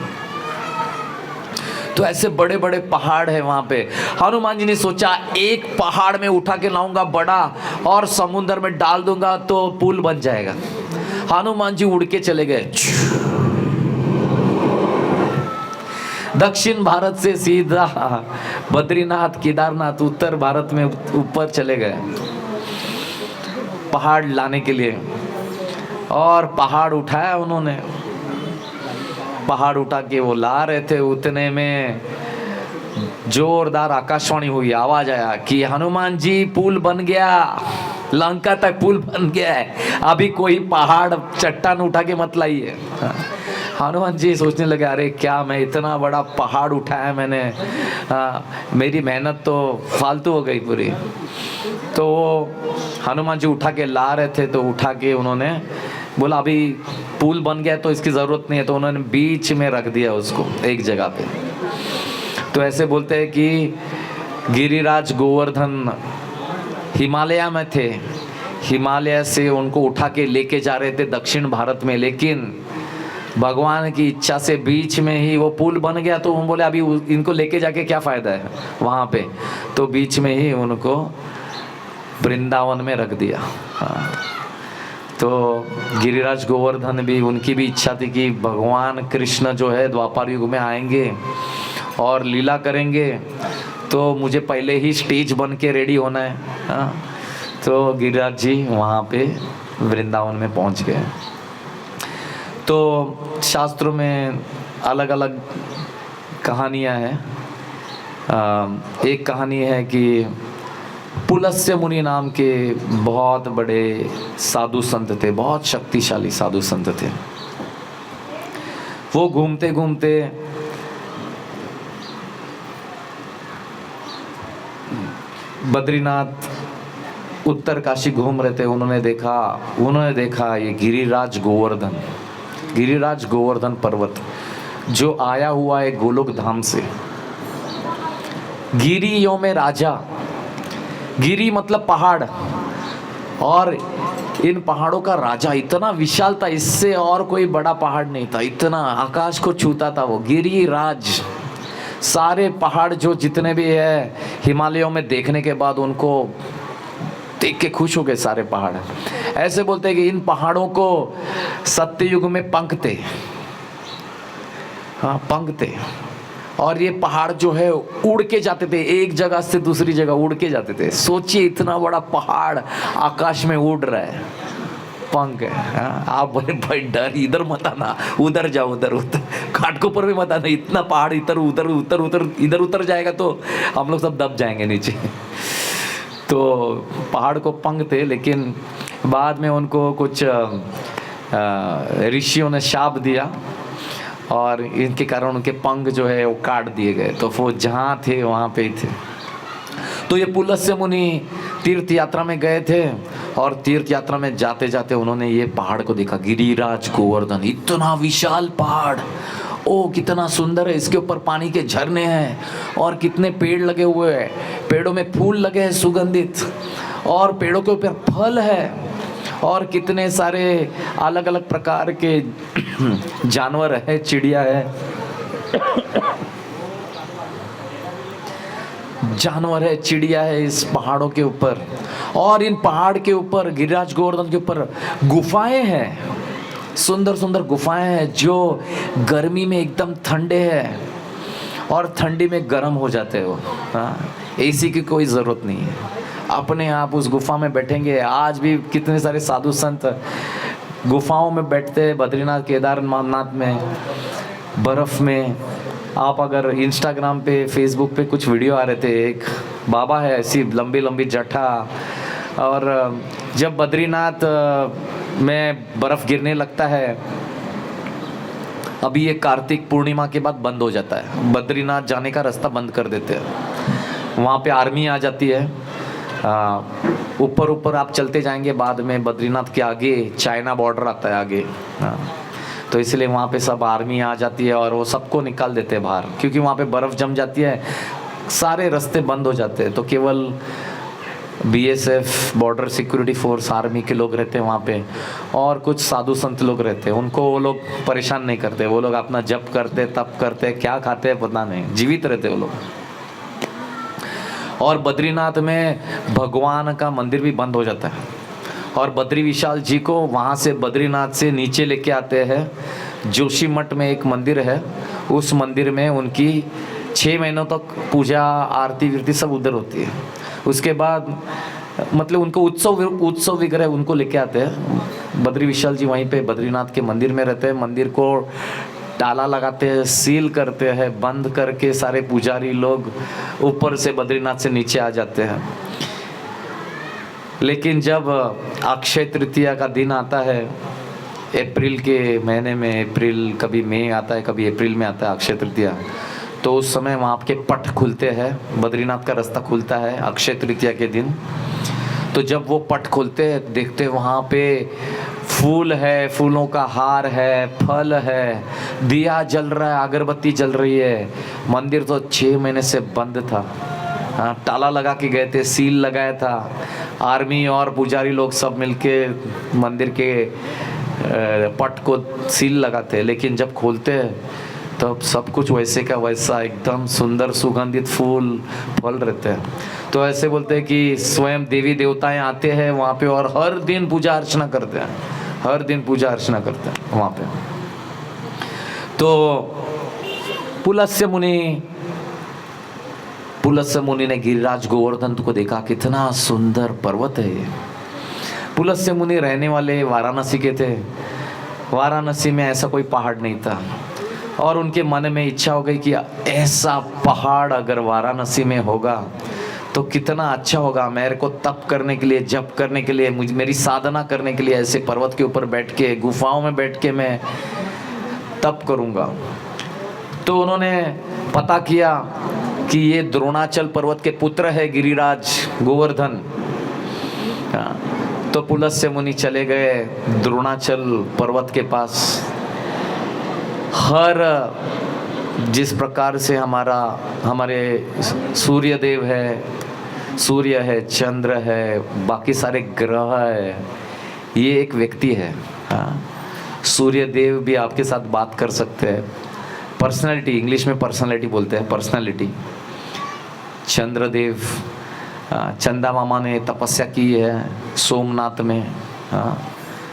तो ऐसे बड़े बड़े पहाड़ है वहां पे। हनुमान जी ने सोचा एक पहाड़ में उठा के लाऊंगा बड़ा, और समुद्र में डाल दूंगा तो पुल बन जाएगा। हनुमान जी उड़ के चले गए दक्षिण भारत से सीधा बद्रीनाथ केदारनाथ उत्तर भारत में ऊपर चले गए पहाड़ लाने के लिए। और पहाड़ उठाया उन्होंने, पहाड़ उठा के वो ला रहे थे, उतने में जोरदार आकाशवाणी हुई, आवाज आया कि हनुमान जी पुल बन गया, लंका तक पुल बन गया है, अभी कोई पहाड़ चट्टान उठा के मत लाइए। हनुमान जी सोचने लगे, अरे क्या मैं इतना बड़ा पहाड़ उठाया मैंने, मेरी मेहनत तो फालतू हो गई पूरी। तो हनुमान जी उठा के ला रहे थे, तो उठा के उन्होंने बोला अभी पुल बन गया तो इसकी ज़रूरत नहीं है, तो उन्होंने बीच में रख दिया उसको एक जगह पे। तो ऐसे बोलते हैं कि गिरिराज गोवर्धन हिमालय में थे, हिमालय से उनको उठा के लेके जा रहे थे दक्षिण भारत में, लेकिन भगवान की इच्छा से बीच में ही वो पुल बन गया। तो हम बोले अभी इनको लेके जाके क्या फ़ायदा है वहाँ पे, तो बीच में ही उनको वृंदावन में रख दिया। हाँ, तो गिरिराज गोवर्धन भी, उनकी भी इच्छा थी कि भगवान कृष्ण जो है द्वापर युग में आएंगे और लीला करेंगे, तो मुझे पहले ही स्टेज बन के रेडी होना है। हाँ, तो गिरिराज जी वहाँ पे वृंदावन में पहुँच गए। तो शास्त्रों में अलग अलग कहानियाँ हैं। एक कहानी है कि पुलस्त्य मुनि नाम के बहुत बड़े साधु संत थे, बहुत शक्तिशाली साधु संत थे। वो घूमते घूमते बद्रीनाथ उत्तर काशी घूम रहे थे। उन्होंने देखा ये गिरिराज गोवर्धन पर्वत जो आया हुआ है गोलोक धाम से। गिरियों में राजा, गिरी मतलब पहाड़, और इन पहाड़ों का राजा इतना विशाल था, इससे और कोई बड़ा पहाड़ नहीं था, इतना आकाश को छूता था वो गिरिराज। सारे पहाड़ जो जितने भी है हिमालयों में देखने के बाद उनको देख के खुश हो गए सारे पहाड़। ऐसे बोलते हैं कि इन पहाड़ों को सत्ययुग में पंख थे, हाँ पंख थे, और ये पहाड़ जो है उड़ के जाते थे, एक जगह से दूसरी जगह उड़ के जाते थे। सोचिए इतना बड़ा पहाड़ आकाश में उड़ रहा है, पंख है। आप बोले भाई डर, इधर मत आना, उधर जाओ, उधर घाटकोपर भी मत आना, इतना पहाड़ इधर उतर जाएगा तो हम लोग सब दब जाएंगे नीचे। तो पहाड़ को पंख थे, लेकिन बाद में उनको कुछ ऋषियों ने शाप दिया और इनके कारण उनके पंख जो है वो काट दिए गए, तो वो जहाँ थे वहाँ पे ही थे। तो ये पुलस्त्य मुनि तीर्थ यात्रा में गए थे, और तीर्थ यात्रा में जाते जाते उन्होंने ये पहाड़ को देखा, गिरिराज गोवर्धन, इतना विशाल पहाड़, ओ कितना सुंदर है, इसके ऊपर पानी के झरने हैं और कितने पेड़ लगे हुए हैं, पेड़ों में फूल लगे हैं सुगंधित, और पेड़ों के ऊपर फल है, और कितने सारे अलग अलग प्रकार के जानवर है, चिड़िया है, जानवर है, चिड़िया है इस पहाड़ों के ऊपर। और इन पहाड़ के ऊपर, गिरिराज गोवर्धन के ऊपर गुफाएं हैं, सुंदर सुंदर गुफाएं हैं जो गर्मी में एकदम ठंडे हैं और ठंडी में गर्म हो जाते हो। एसी की कोई ज़रूरत नहीं है, अपने आप उस गुफा में बैठेंगे। आज भी कितने सारे साधु संत गुफाओं में बैठते हैं, बद्रीनाथ केदारनाथ में, बर्फ़ में। आप अगर इंस्टाग्राम पे, फेसबुक पे कुछ वीडियो आ रहे थे, एक बाबा है ऐसी लंबी लंबी जटा, और जब बद्रीनाथ में बर्फ़ गिरने लगता है, अभी ये कार्तिक पूर्णिमा के बाद बंद हो जाता है, बद्रीनाथ जाने का रास्ता बंद कर देते हैं। वहाँ पे आर्मी आ जाती है, ऊपर ऊपर आप चलते जाएंगे, बाद में बद्रीनाथ के आगे चाइना बॉर्डर आता है आगे, तो इसलिए वहाँ पे सब आर्मी आ जाती है और वो सबको निकाल देते हैं बाहर, क्योंकि वहाँ पे बर्फ़ जम जाती है, सारे रास्ते बंद हो जाते हैं। तो केवल BSF, border security force, army के लोग रहते हैं वहाँ पे, और कुछ साधु संत लोग रहते हैं, उनको वो लोग परेशान नहीं करते, वो लोग अपना जप करते, तप करते, क्या खाते हैं पता नहीं, जीवित रहते वो लोग। और बद्रीनाथ में भगवान का मंदिर भी बंद हो जाता है, और बद्री विशाल जी को वहाँ से बद्रीनाथ से नीचे लेके आते हैं। जोशीमठ में एक मंदिर है, उस मंदिर में उनकी 6 महीनों तक पूजा आरती वीरती सब उधर होती है। उसके बाद मतलब उनको उत्सव वगैरह उनको लेके आते हैं। बद्री विशाल जी वहीं पे बद्रीनाथ के मंदिर में रहते हैं, मंदिर को ताला लगाते हैं, सील करते हैं, बंद करके सारे पुजारी लोग ऊपर से बद्रीनाथ से नीचे आ जाते हैं। लेकिन जब अक्षय तृतीया का दिन आता है, अप्रैल के महीने में, अप्रैल कभी मई आता है, कभी अप्रैल में आता है अक्षय तृतीया, तो उस समय वहाँ के पट खुलते हैं, बद्रीनाथ का रास्ता खुलता है अक्षय तृतीया के दिन। तो जब वो पट खोलते हैं, देखते वहाँ पे फूल है, फूलों का हार है, फल है, दिया जल रहा है, अगरबत्ती जल रही है। मंदिर तो 6 महीने से बंद था, हाँ, ताला लगा के गए थे, सील लगाया था, आर्मी और पुजारी लोग सब मिलके मंदिर के पट को सील लगाते हैं। लेकिन जब खोलते हैं तब सब कुछ वैसे का वैसा, एकदम सुंदर सुगंधित फूल फल रहते हैं। तो ऐसे बोलते हैं कि स्वयं देवी देवताएं आते हैं वहाँ पे और हर दिन पूजा अर्चना करते हैं, हर दिन पूजा अर्चना करते हैं वहाँ पे। तो पुलस्त्य मुनि ने गिरिराज गोवर्धन को देखा, कितना सुंदर पर्वत है ये। पुलस्त्य मुनि रहने वाले वाराणसी के थे। वाराणसी में ऐसा कोई पहाड़ नहीं था, और उनके मन में इच्छा हो गई कि ऐसा पहाड़ अगर वाराणसी में होगा तो कितना अच्छा होगा। मेरे को तप करने के लिए, जप करने के लिए, मेरी साधना करने के लिए ऐसे पर्वत के ऊपर बैठ के, गुफाओं में बैठ के मैं तप करूँगा। तो उन्होंने पता किया कि ये द्रोणाचल पर्वत के पुत्र है गिरिराज गोवर्धन। तो पुलस्त्य मुनि चले गए द्रोणाचल पर्वत के पास। हर जिस प्रकार से हमारे सूर्य देव है, सूर्य है, चंद्र है, बाकी सारे ग्रह है, ये एक व्यक्ति है। सूर्य देव भी आपके साथ बात कर सकते हैं, पर्सनैलिटी, इंग्लिश में पर्सनैलिटी बोलते हैं, पर्सनैलिटी। चंद्रदेव, चंदा मामा ने तपस्या की है सोमनाथ में,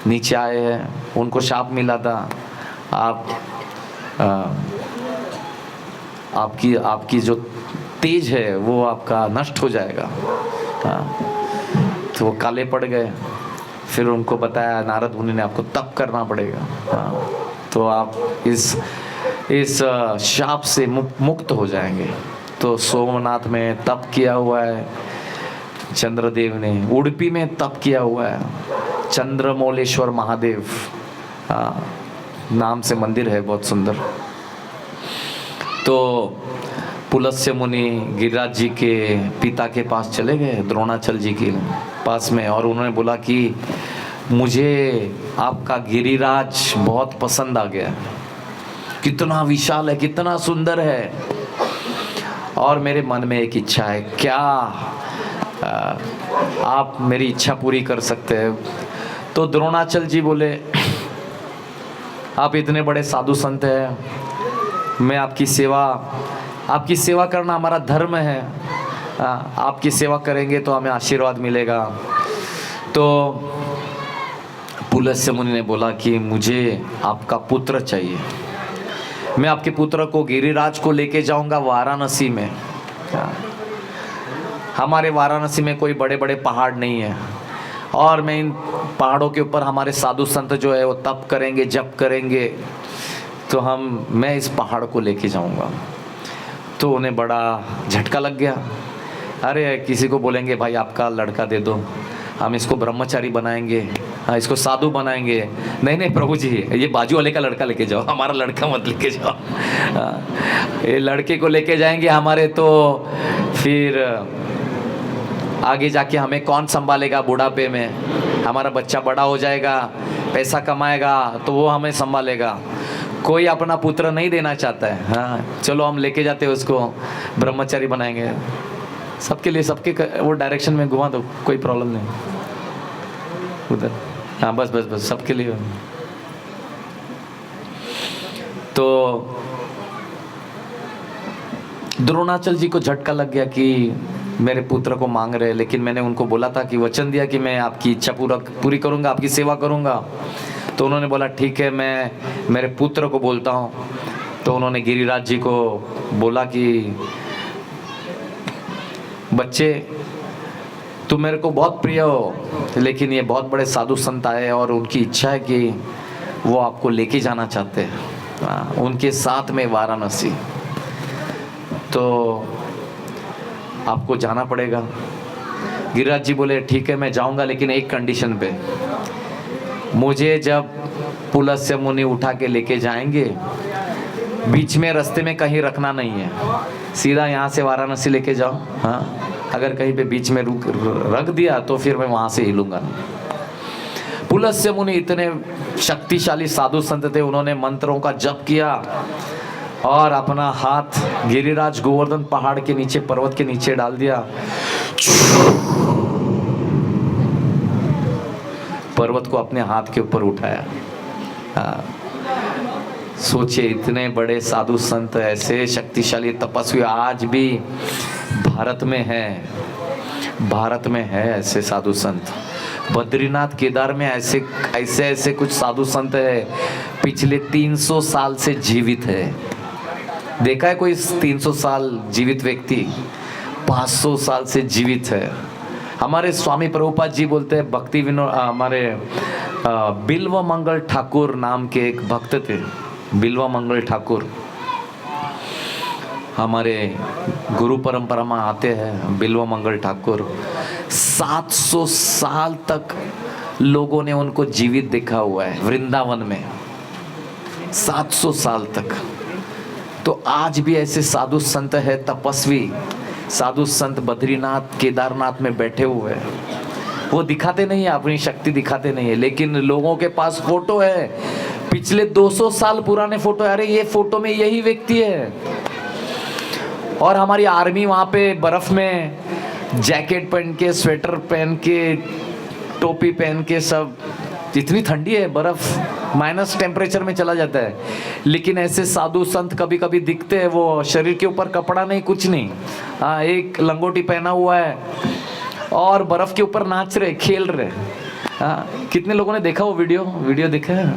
नीचे आए हैं, उनको शाप मिला था, आपकी जो तेज है वो आपका नष्ट हो जाएगा। तो वो काले पड़ गए। फिर उनको बताया नारद मुनि ने, आपको तप करना पड़ेगा, तो आप इस शाप से मुक्त हो जाएंगे। तो सोमनाथ में तप किया हुआ है चंद्रदेव ने, उडुपी में तप किया हुआ है, चंद्रमौलेश्वर महादेव नाम से मंदिर है, बहुत सुंदर। तो पुलस्त्य मुनि गिरिराज जी के पिता के पास चले गए, द्रोणाचल जी के पास में, और उन्होंने बोला कि मुझे आपका गिरिराज बहुत पसंद आ गया, कितना विशाल है, कितना सुंदर है, और मेरे मन में एक इच्छा है, क्या आप मेरी इच्छा पूरी कर सकते हैं? तो द्रोणाचल जी बोले, आप इतने बड़े साधु संत हैं, मैं आपकी सेवा करना हमारा धर्म है, आपकी सेवा करेंगे तो हमें आशीर्वाद मिलेगा। तो पुलस्त्य मुनि ने बोला कि मुझे आपका पुत्र चाहिए, मैं आपके पुत्र को गिरिराज को लेके जाऊंगा वाराणसी में। हमारे वाराणसी में कोई बड़े बड़े पहाड़ नहीं है, और मैं इन पहाड़ों के ऊपर हमारे साधु संत जो है वो तप करेंगे, जप करेंगे, तो मैं इस पहाड़ को लेके जाऊंगा। तो उन्हें बड़ा झटका लग गया, अरे किसी को बोलेंगे भाई आपका लड़का दे दो, हम इसको ब्रह्मचारी बनाएंगे, हाँ इसको साधु बनाएंगे। नहीं नहीं प्रभु जी, ये बाजू वाले का लड़का लेके जाओ, हमारा लड़का मत लेके जाओ। ये लड़के को लेके जाएंगे हमारे, तो फिर आगे जाके हमें कौन संभालेगा बुढ़ापे में? हमारा बच्चा बड़ा हो जाएगा, पैसा कमाएगा, तो वो हमें संभालेगा। कोई अपना पुत्र नहीं देना चाहता है। हाँ चलो हम लेके जाते हैं उसको, ब्रह्मचारी बनाएंगे। सबके लिए, सबके वो डायरेक्शन में घुमा दो, कोई प्रॉब्लम नहीं उधर। हाँ बस बस बस सबके लिए। तो द्रोणाचल जी को झटका लग गया कि मेरे पुत्र को मांग रहे, लेकिन मैंने उनको बोला था कि वचन दिया कि मैं आपकी इच्छा पूरी करूंगा, आपकी सेवा करूंगा। तो उन्होंने बोला ठीक है, मैं मेरे पुत्र को बोलता हूँ। तो उन्होंने गिरिराज जी को बोला कि बच्चे तुम मेरे को बहुत प्रिय हो, लेकिन ये बहुत बड़े साधु संत आए और उनकी इच्छा है कि वो आपको लेके जाना चाहते हैं उनके साथ में वाराणसी, तो आपको जाना पड़ेगा। गिरिराज जी बोले ठीक है मैं जाऊंगा, लेकिन एक कंडीशन पे, मुझे जब पुलस्त्य मुनि उठा के लेके जाएंगे, बीच में रास्ते में कहीं रखना नहीं है, सीधा यहाँ से वाराणसी लेके जाओ। हाँ अगर कहीं पे बीच में रख दिया तो फिर मैं वहाँ से हिलूंगा नहीं। पुलस्त्य मुनि इतने शक्तिशाली साधु संत थे, उन्होंने मंत्रों का जप किया और अपना हाथ गिरिराज गोवर्धन पहाड़ के नीचे, पर्वत के नीचे डाल दिया। पर्वत को अपने हाथ के ऊपर उठाया। सोचिए इतने बड़े साधु संत, ऐसे शक्तिशाली तपस्वी आज भी भारत में है ऐसे साधु संत। बद्रीनाथ केदार में ऐसे कुछ साधु संत है, पिछले 300 साल से जीवित है। देखा है कोई 300 साल जीवित व्यक्ति? 500 साल से जीवित है। हमारे स्वामी प्रभुपाद जी बोलते हैं, भक्ति विनोद, हमारे बिल्व मंगल ठाकुर नाम के एक भक्त थे, बिल्व मंगल ठाकुर हमारे गुरु परंपरा में आते हैं। बिल्व मंगल ठाकुर 700 साल तक लोगों ने उनको जीवित देखा हुआ है वृंदावन में, 700 साल तक। तो आज भी ऐसे साधु संत है, तपस्वी साधु संत बद्रीनाथ केदारनाथ में बैठे हुए हैं। वो दिखाते नहीं है, अपनी शक्ति दिखाते नहीं है, लेकिन लोगों के पास फोटो है, पिछले 200 साल पुराने फोटो है। अरे ये फोटो में यही व्यक्ति है। और हमारी आर्मी वहाँ पे बर्फ में जैकेट पहन के, स्वेटर पहन के, टोपी पहन के, सब इतनी ठंडी है, बर्फ माइनस टेम्परेचर में चला जाता है, लेकिन ऐसे साधु संत कभी कभी दिखते हैं। वो शरीर के ऊपर कपड़ा नहीं, कुछ नहीं, हाँ एक लंगोटी पहना हुआ है और बर्फ के ऊपर नाच रहे, खेल रहे। हाँ कितने लोगों ने देखा वो वीडियो देखा है?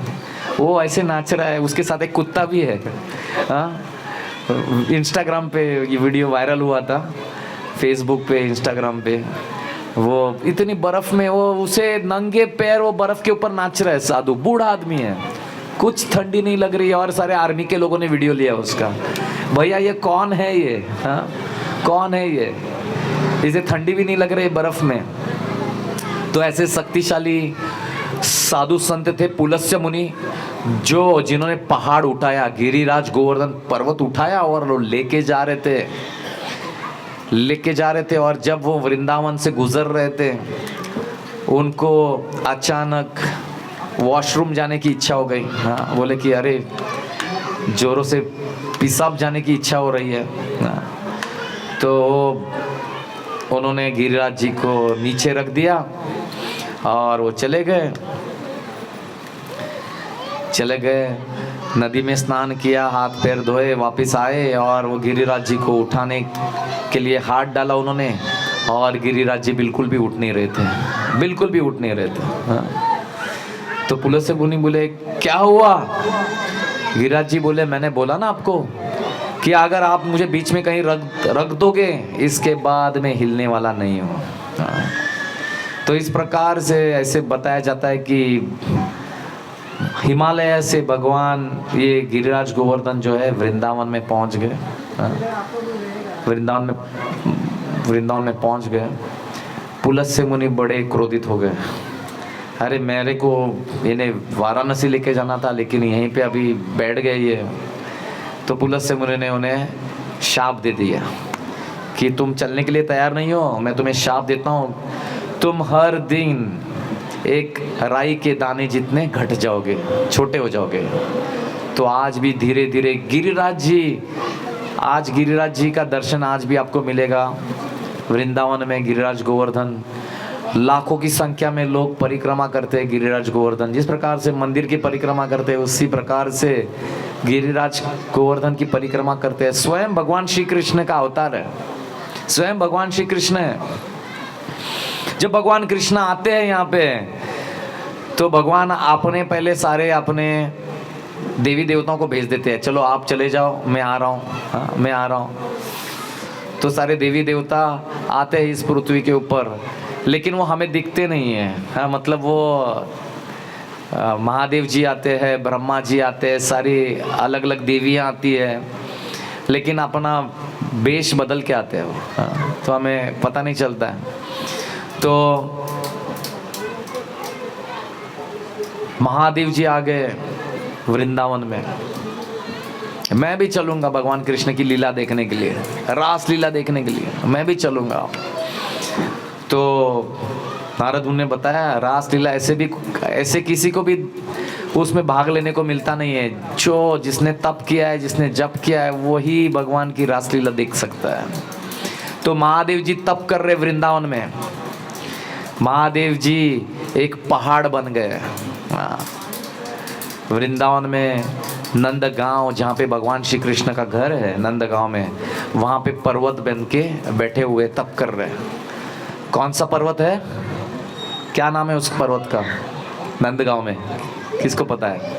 वो ऐसे नाच रहा है, उसके साथ एक कुत्ता भी है। हाँ इंस्टाग्राम पे ये वीडियो वायरल हुआ था, फेसबुक पे, इंस्टाग्राम पे। वो इतनी बर्फ में, वो उसे नंगे पैर वो बर्फ के ऊपर नाच रहा है साधु, बूढ़ा आदमी है, कुछ ठंडी नहीं लग रही है। और सारे आर्मी के लोगों ने वीडियो लिया उसका। भैया ये कौन है ये? हाँ कौन है ये? इसे ठंडी भी नहीं लग रही बर्फ में। तो ऐसे शक्तिशाली साधु संत थे पुलस्त्य मुनि। जिन्होंने पहाड़ उठाया, गिरिराज गोवर्धन पर्वत उठाया और वो लेके जा रहे थे और जब वो वृंदावन से गुजर रहे थे उनको अचानक वॉशरूम जाने की इच्छा हो गई। हाँ, बोले कि अरे जोरों से पेशाब जाने की इच्छा हो रही है। हाँ, तो उन्होंने गिरिराज जी को नीचे रख दिया और वो चले गए, नदी में स्नान किया, हाथ पैर धोए, वापस आए और वो गिरिराज जी को उठाने के लिए हाथ डाला उन्होंने और गिरिराज जी बिल्कुल भी उठ नहीं रहे थे। हाँ। तो पुलिस से बोले क्या हुआ? गिरिराज जी बोले मैंने बोला ना आपको कि अगर आप मुझे बीच में कहीं रख दोगे इसके बाद मैं हिलने वाला नहीं हूँ। हाँ। तो इस प्रकार से ऐसे बताया जाता है कि हिमालय से भगवान ये गिरिराज गोवर्धन जो है वृंदावन में पहुंच गए। वृंदावन में पहुंच गए। पुलस्त्य मुनि बड़े क्रोधित हो गए, अरे मेरे को इन्हें वाराणसी लेके जाना था लेकिन यहीं पे अभी बैठ गए ये। तो पुलस्त्य मुनि ने उन्हें शाप दे दिया कि तुम चलने के लिए तैयार नहीं हो, मैं तुम्हें शाप देता हूँ, तुम हर दिन एक राई के दाने जितने घट जाओगे, छोटे हो जाओगे। तो आज भी धीरे धीरे गिरिराज जी का दर्शन आज भी आपको मिलेगा वृंदावन में। गिरिराज गोवर्धन लाखों की संख्या में लोग परिक्रमा करते हैं गिरिराज गोवर्धन। जिस प्रकार से मंदिर की परिक्रमा करते हैं उसी प्रकार से गिरिराज गोवर्धन की परिक्रमा करते हैं। स्वयं भगवान श्री कृष्ण का अवतार है, स्वयं भगवान श्री कृष्ण है। जब भगवान कृष्ण आते हैं यहाँ पे तो भगवान अपने पहले सारे अपने देवी देवताओं को भेज देते हैं, चलो आप चले जाओ, मैं आ रहा हूँ। हाँ, मैं आ रहा हूँ। तो सारे देवी देवता आते हैं इस पृथ्वी के ऊपर, लेकिन वो हमें दिखते नहीं हैं। हाँ, मतलब वो महादेव जी आते हैं, ब्रह्मा जी आते हैं, सारी अलग अलग देवियाँ आती है, लेकिन अपना वेश बदल के आते हैं वो। हाँ, तो हमें पता नहीं चलता है। तो महादेव जी आ गए वृंदावन में। मैं भी चलूंगा भगवान कृष्ण की लीला देखने के लिए, रास लीला देखने के लिए मैं भी चलूंगा। तो नारद मुनि ने बताया रास लीला ऐसे किसी को भी उसमें भाग लेने को मिलता नहीं है। जो जिसने तप किया है, जिसने जप किया है, वही भगवान की रास लीला देख सकता है। तो महादेव जी तप कर रहे वृंदावन में। महादेव जी एक पहाड़ बन गए। वृंदावन में नंदगांव, जहाँ पे भगवान श्री कृष्ण का घर है, नंदगांव में, वहाँ पे पर्वत बन के बैठे हुए तप कर रहे हैं। कौन सा पर्वत है, क्या नाम है उस पर्वत का नंदगांव में, किसको पता है?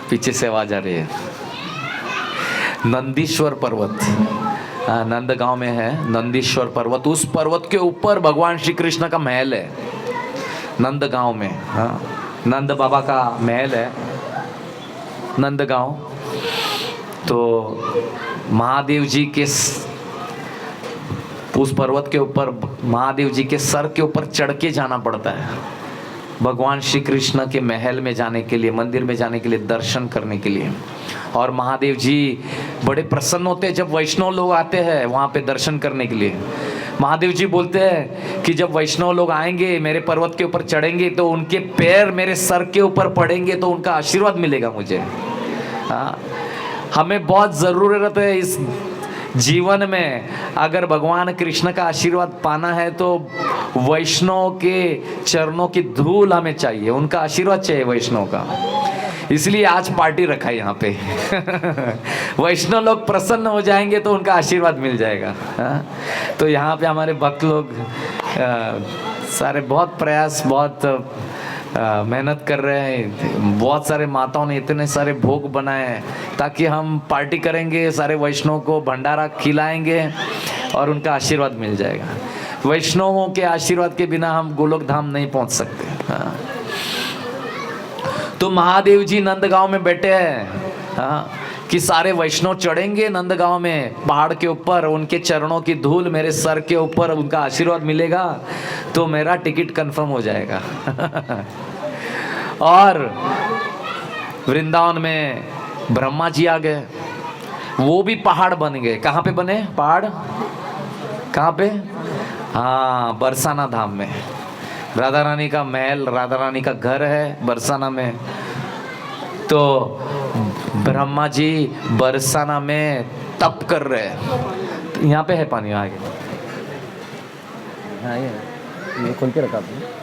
पीछे से आवाज आ रही है। नंदीश्वर पर्वत नंदगांव में है, नंदीश्वर पर्वत। उस पर्वत के ऊपर भगवान श्री कृष्ण का महल है नंदगांव में। हाँ, नंद बाबा का महल है नंदगांव। तो महादेव जी के उस पर्वत के ऊपर, महादेव जी के सर के ऊपर चढ़ के जाना पड़ता है भगवान श्री कृष्ण के महल में जाने के लिए, मंदिर में जाने के लिए, दर्शन करने के लिए। और महादेव जी बड़े प्रसन्न होते हैं जब वैष्णव लोग आते हैं वहाँ पे दर्शन करने के लिए। महादेव जी बोलते हैं कि जब वैष्णव लोग आएंगे, मेरे पर्वत के ऊपर चढ़ेंगे, तो उनके पैर मेरे सर के ऊपर पड़ेंगे तो उनका आशीर्वाद मिलेगा मुझे। हाँ, हमें बहुत ज़रूरत है इस जीवन में, अगर भगवान कृष्ण का आशीर्वाद पाना है तो वैष्णव के चरणों की धूल हमें चाहिए, उनका आशीर्वाद चाहिए वैष्णव का। इसलिए आज पार्टी रखा है यहाँ पे। वैष्णव लोग प्रसन्न हो जाएंगे तो उनका आशीर्वाद मिल जाएगा। तो यहाँ पे हमारे भक्त लोग सारे बहुत प्रयास, बहुत मेहनत कर रहे हैं। बहुत सारे माताओं ने इतने सारे भोग बनाए ताकि हम पार्टी करेंगे, सारे वैष्णव को भंडारा खिलाएंगे और उनका आशीर्वाद मिल जाएगा। वैष्णवों के आशीर्वाद के बिना हम गोलोक धाम नहीं पहुंच सकते। हाँ। तो महादेव जी नंदगांव में बैठे हैं। हाँ, कि सारे वैष्णव चढ़ेंगे नंदगांव में पहाड़ के ऊपर, उनके चरणों की धूल मेरे सर के ऊपर, उनका आशीर्वाद मिलेगा तो मेरा टिकट कंफर्म हो जाएगा। और वृंदावन में ब्रह्मा जी आ गए, वो भी पहाड़ बन गए। कहाँ पे बने पहाड़? कहाँ पे? हाँ, बरसाना धाम में। राधा रानी का महल, राधा रानी का घर है बरसाना में। तो ब्रह्मा जी बरसाना में तप कर रहे हैं। तो यहाँ पे है पानी आगे। हाँ ये खोल के रखा आपने।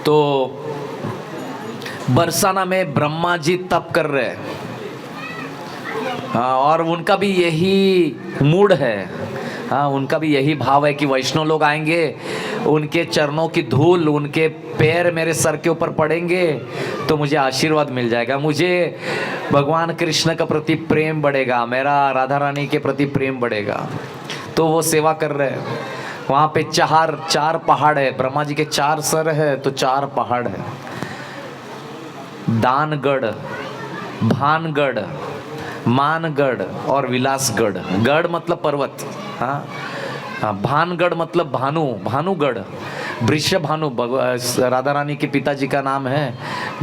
तो बरसाना में ब्रह्मा जी तप कर रहे हैं। हाँ, और उनका भी यही मूड है। हाँ, उनका भी यही भाव है कि वैष्णव लोग आएंगे, उनके चरणों की धूल, उनके पैर मेरे सर के ऊपर पड़ेंगे तो मुझे आशीर्वाद मिल जाएगा, मुझे भगवान कृष्ण का प्रति प्रेम बढ़ेगा, मेरा राधा रानी के प्रति प्रेम बढ़ेगा। तो वो सेवा कर रहे हैं। वहाँ पे चार पहाड़ है, ब्रह्मा जी के 4 सर है तो 4 पहाड़ है। दानगढ़, भानगढ़, मानगढ़ और विलासगढ़। गढ़ मतलब पर्वत। हाँ, भानगढ़ मतलब भानुगढ़। वृषभानु राधा रानी के पिताजी का नाम है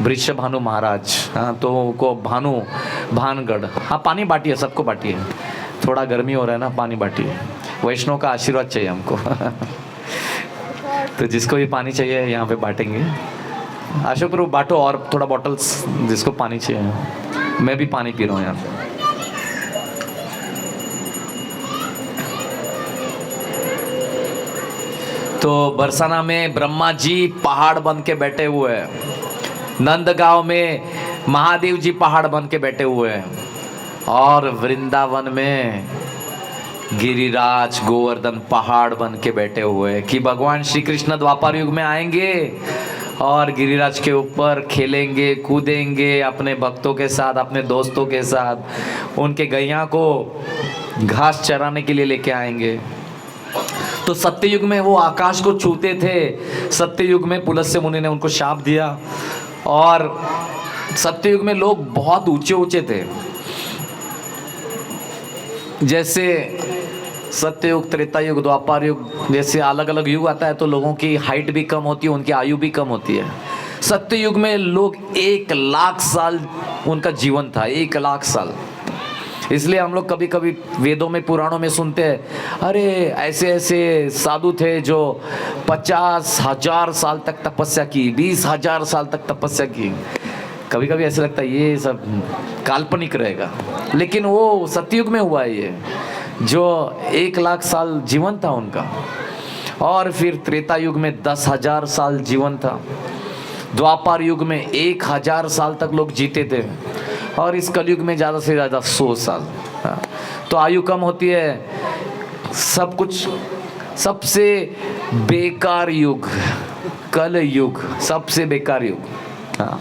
वृषभानु महाराज। हाँ, तो को भानगढ़। हाँ, पानी बांटिए, सबको बांटिए, थोड़ा गर्मी हो रहा है ना, पानी बांटिए। वैष्णव का आशीर्वाद चाहिए हमको। तो जिसको भी पानी चाहिए यहाँ पे बांटेंगे। अशोक प्रभु बांटो और थोड़ा बॉटल्स, जिसको पानी चाहिए। मैं भी पानी पी रहा हूँ यहाँ पे। तो बरसाना में ब्रह्मा जी पहाड़ बन के बैठे हुए हैं। नंदगांव में महादेव जी पहाड़ बन के बैठे हुए हैं। और वृंदावन में गिरिराज गोवर्धन पहाड़ बन के बैठे हुए हैं कि भगवान श्री कृष्ण द्वापर युग में आएंगे और गिरिराज के ऊपर खेलेंगे, कूदेंगे अपने भक्तों के साथ, अपने दोस्तों के साथ, उनके गैया को घास चराने के लिए लेके आएंगे। तो सत्ययुग में वो आकाश को छूते थे। सत्ययुग में पुलस्त्य मुनि ने उनको शाप दिया और सत्ययुग में लोग बहुत ऊंचे ऊंचे थे। जैसे सत्ययुग, त्रेता युग, द्वापर युग, जैसे अलग अलग युग आता है तो लोगों की हाइट भी कम होती है, उनकी आयु भी कम होती है। सत्ययुग में लोग 1,00,000 साल उनका जीवन था, 1,00,000 साल। इसलिए हम लोग कभी कभी वेदों में, पुराणों में सुनते हैं, अरे ऐसे ऐसे साधु थे जो 50,000 साल तक तपस्या की, 20,000 साल तक तपस्या की। कभी कभी ऐसा लगता है ये सब काल्पनिक रहेगा, लेकिन वो सतयुग में हुआ है ये, जो 1,00,000 साल जीवन था उनका। और फिर त्रेता युग में 10,000 साल जीवन था। द्वापर युग में 1,000 साल तक लोग जीते थे। और इस कलयुग में ज़्यादा से ज़्यादा 100 साल। तो आयु कम होती है। सब कुछ, सबसे बेकार युग कल युग, सबसे बेकार युग। हाँ,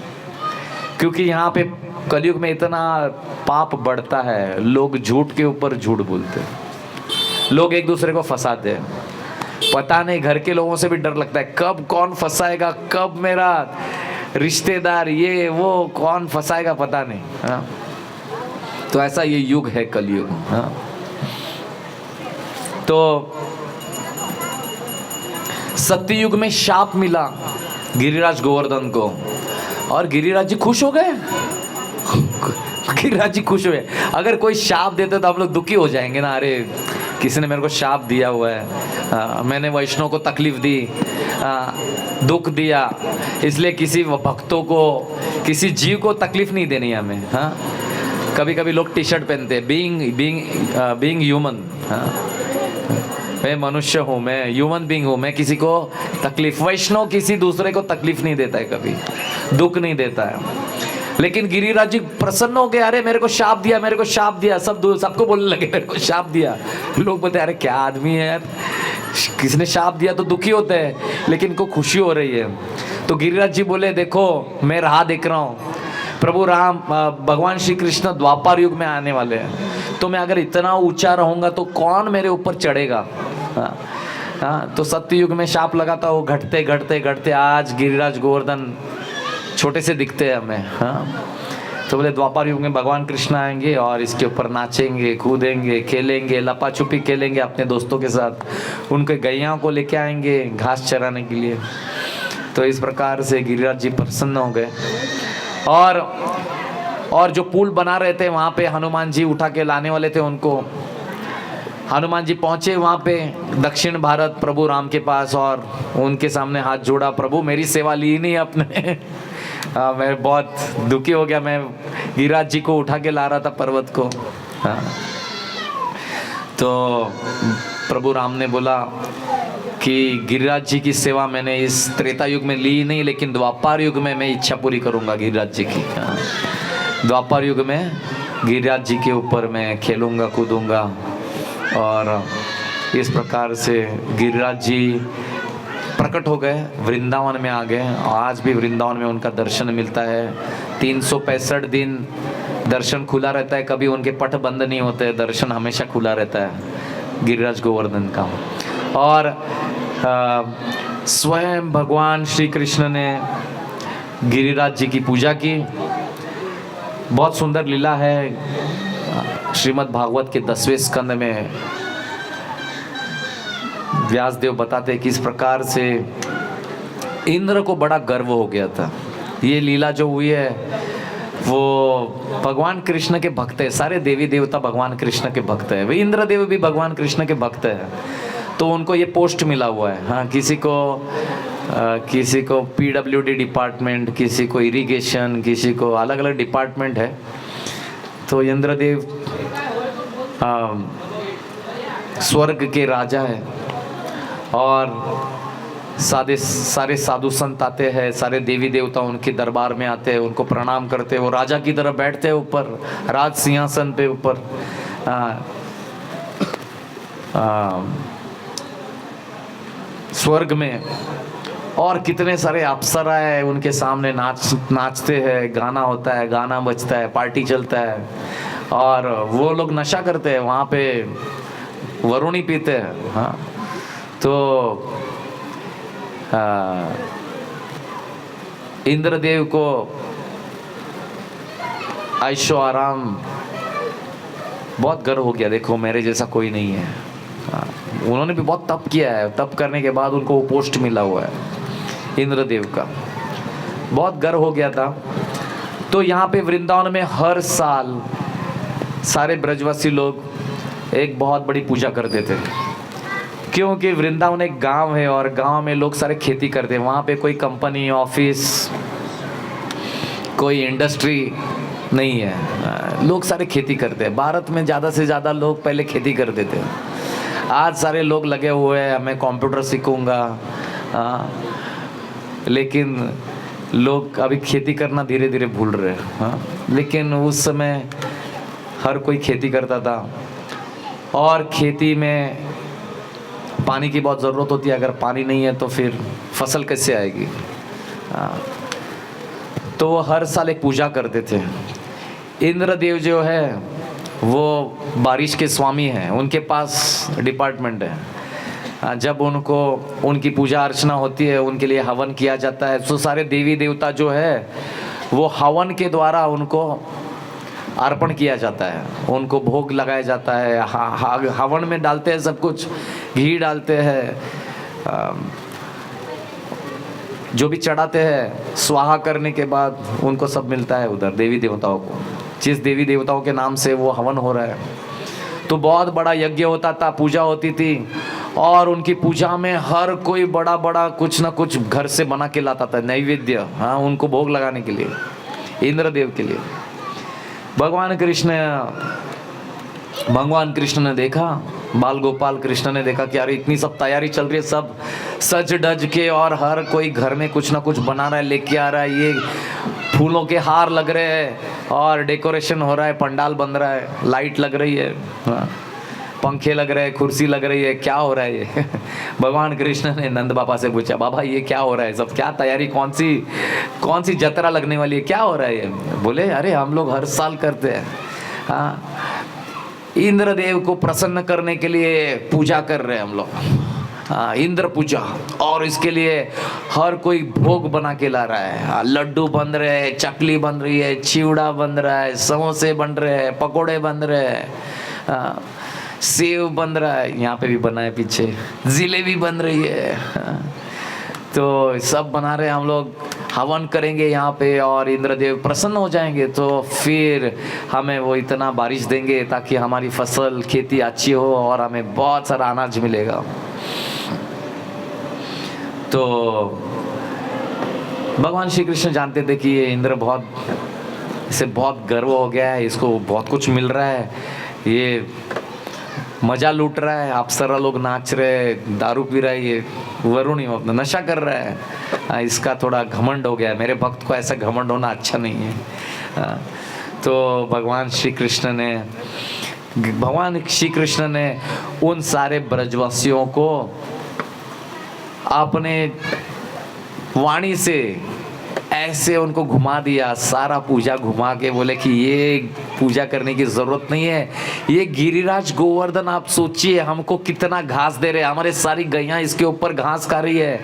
क्योंकि यहाँ पे कलयुग में इतना पाप बढ़ता है, लोग झूठ के ऊपर झूठ बोलते हैं, लोग एक दूसरे को फंसाते हैं। पता नहीं, घर के लोगों से भी डर लगता है कब कौन फंसाएगा, कब मेरा रिश्तेदार ये वो कौन फंसाएगा, पता नहीं। हाँ, तो ऐसा ये युग है कलयुग। हाँ, तो सत्ययुग में शाप मिला गिरिराज गोवर्धन को और गिरिराज जी खुश हो गए। गिरिराज जी खुश हुए। अगर कोई शाप देते तो हम लोग दुखी हो जाएंगे ना, अरे किसी ने मेरे को शाप दिया हुआ है, मैंने वैष्णव को तकलीफ दी, दुख दिया, इसलिए किसी भक्तों को, किसी जीव को तकलीफ नहीं देनी है हमें। हाँ, कभी कभी लोग टी शर्ट पहनते हैं, बीइंग ह्यूमन। हाँ, मैं मनुष्य हूँ, मैं ह्यूमन बीइंग हूँ, मैं किसी को तकलीफ, वैष्णव किसी दूसरे को तकलीफ नहीं देता है, कभी दुख नहीं देता है। लेकिन गिरिराज जी प्रसन्न हो गए, अरे मेरे को शाप दिया, मेरे को शाप दिया, सबको बोलने लगे मेरे को शाप दिया। लोग बोलते अरे क्या आदमी है यार, किसने शाप दिया तो दुखी होते हैं, लेकिन इनको खुशी हो रही है। तो गिरिराज जी बोले देखो मैं राह देख रहा हूँ, प्रभु राम भगवान श्री कृष्ण द्वापर युग में आने वाले हैं, तो मैं अगर इतना ऊंचा रहूँगा तो कौन मेरे ऊपर चढ़ेगा। हाँ, तो सत्ययुग में शाप लगा था, वो घटते घटते घटते आज गिरिराज गोवर्धन छोटे से दिखते हैं हमें। हाँ, तो बोले द्वापर युग में भगवान कृष्ण आएंगे और इसके ऊपर नाचेंगे, कूदेंगे, खेलेंगे, लपा छुपी खेलेंगे अपने दोस्तों के साथ, उनके गैयाओं को लेके आएंगे घास चराने के लिए। तो इस प्रकार से गिरिराज जी प्रसन्न हो गए। और जो पुल बना रहे थे वहाँ पे हनुमान जी उठा के लाने वाले थे उनको। हनुमान जी पहुँचे वहाँ पे दक्षिण भारत प्रभु राम के पास और उनके सामने हाथ जोड़ा, प्रभु मेरी सेवा ली नहीं आपने। मैं बहुत दुखी हो गया, मैं गिरिराज जी को उठा के ला रहा था पर्वत को। तो प्रभु राम ने बोला कि गिरिराज जी की सेवा मैंने इस त्रेता युग में ली नहीं, लेकिन द्वापर युग में मैं इच्छा पूरी करूंगा गिरिराज जी की। द्वापर युग में गिरिराज जी के ऊपर मैं खेलूंगा, कूदूंगा। और इस प्रकार से गिरिराज जी प्रकट हो गए, वृंदावन में आ गए। आज भी वृंदावन में उनका दर्शन मिलता है। 365 दिन दर्शन खुला रहता है, कभी उनके पट बंद नहीं होते, दर्शन हमेशा खुला रहता है गिरिराज गोवर्धन का। और स्वयं भगवान श्री कृष्ण ने गिरिराज जी की पूजा की। बहुत सुंदर लीला है। श्रीमद् भागवत के 10वें स्कंद में व्यासदेव बताते हैं किस प्रकार से इंद्र को बड़ा गर्व हो गया था। ये लीला जो हुई है वो भगवान कृष्ण के भक्त है, सारे देवी देवता भगवान कृष्ण के भक्त है, वे इंद्र देव भी भगवान कृष्ण के भक्त है। तो उनको ये पोस्ट मिला हुआ है। हाँ, किसी को PWD डिपार्टमेंट, किसी को इरिगेशन, किसी को अलग अलग डिपार्टमेंट है। तो इंद्रदेव स्वर्ग के राजा है और सारे साधु संत आते हैं, सारे देवी देवता उनके दरबार में आते हैं, उनको प्रणाम करते हैं। वो राजा की तरह बैठते हैं ऊपर राज सिंहासन पे ऊपर। स्वर्ग में और कितने सारे अप्सराएं उनके सामने नाचते हैं, गाना होता है, गाना बजता है, पार्टी चलता है और वो लोग नशा करते हैं वहाँ पे, वरुणी पीते हैं। हाँ, तो इंद्रदेव को ऐशो आराम बहुत गर्व हो गया, देखो मेरे जैसा कोई नहीं है। उन्होंने भी बहुत तप किया है, तप करने के बाद उनको वो पोस्ट मिला हुआ है इंद्रदेव का। बहुत गर्व हो गया था। तो यहाँ पे वृंदावन में हर साल सारे ब्रजवासी लोग एक बहुत बड़ी पूजा करते थे, क्योंकि वृंदावन एक गांव है और गांव में लोग सारे खेती करते हैं। वहाँ पे कोई कंपनी, ऑफिस, कोई इंडस्ट्री नहीं है, लोग सारे खेती करते हैं। भारत में ज़्यादा से ज़्यादा लोग पहले खेती करते थे। आज सारे लोग लगे हुए हैं, मैं कंप्यूटर सीखूंगा, लेकिन लोग अभी खेती करना धीरे धीरे भूल रहे हैं। लेकिन उस समय हर कोई खेती करता था और खेती में पानी की बहुत ज़रूरत होती है। अगर पानी नहीं है तो फिर फसल कैसे आएगी। तो वो हर साल एक पूजा करते थे। इंद्रदेव जो है वो बारिश के स्वामी हैं, उनके पास डिपार्टमेंट है। जब उनकी पूजा अर्चना होती है, उनके लिए हवन किया जाता है, तो सारे देवी देवता जो है वो हवन के द्वारा उनको अर्पण किया जाता है, उनको भोग लगाया जाता है। हवन में डालते हैं सब कुछ, घी डालते हैं, जो भी चढ़ाते हैं, स्वाहा करने के बाद उनको सब मिलता है उधर देवी देवताओं को, जिस देवी देवताओं के नाम से वो हवन हो रहा है। तो बहुत बड़ा यज्ञ होता था, पूजा होती थी और उनकी पूजा में हर कोई बड़ा बड़ा कुछ ना कुछ घर से बना के लाता था नैवेद्य, हाँ, उनको भोग लगाने के लिए, इंद्रदेव के लिए। भगवान कृष्ण ने देखा, बाल गोपाल कृष्ण ने देखा कि यार इतनी सब तैयारी चल रही है, सब सज डज के और हर कोई घर में कुछ ना कुछ बना रहा है, लेके आ रहा है, ये फूलों के हार लग रहे हैं और डेकोरेशन हो रहा है, पंडाल बन रहा है, लाइट लग रही है, हाँ, पंखे लग रहे हैं, कुर्सी लग रही है, क्या हो रहा है ये। भगवान कृष्ण ने नंद बाबा से पूछा, बाबा ये क्या हो रहा है, सब क्या तैयारी, कौन सी जतरा लगने वाली है, क्या हो रहा है ये। बोले अरे हम लोग हर साल करते हैं, हाँ, इंद्रदेव को प्रसन्न करने के लिए पूजा कर रहे हैं हम लोग। इंद्र पूजा, और इसके लिए हर कोई भोग बना के ला रहा है। लड्डू बन रहे हैं, चकली बन रही है, चिवड़ा बन रहा है, समोसे बन रहे हैं, पकोड़े बन रहे हैं, सेव बन रहा है, यहाँ पे भी बना है पीछे, जिलेबी बन रही है। तो सब बना रहे हैं, हम लोग हवन करेंगे यहाँ पे और इंद्रदेव प्रसन्न हो जाएंगे, तो फिर हमें वो इतना बारिश देंगे ताकि हमारी फसल खेती अच्छी हो और हमें बहुत सारा अनाज मिलेगा। तो भगवान श्री कृष्ण जानते थे कि ये इंद्र इसे बहुत गर्व हो गया है, इसको बहुत कुछ मिल रहा है, ये मजा लूट रहा है, अप्सरा लोग नाच रहे, दारू पी रहा है, ये वरुण ही अपना नशा कर रहा है, इसका थोड़ा घमंड हो गया है, मेरे भक्त को ऐसा घमंड होना अच्छा नहीं है। तो भगवान श्री कृष्ण ने उन सारे ब्रजवासियों को अपने वाणी से ऐसे उनको घुमा दिया, सारा पूजा घुमा के बोले कि ये पूजा करने की जरूरत नहीं है, ये गिरिराज गोवर्धन आप सोचिए हमको कितना घास दे रहे हैं, हमारे सारी गैया इसके ऊपर घास खा रही है,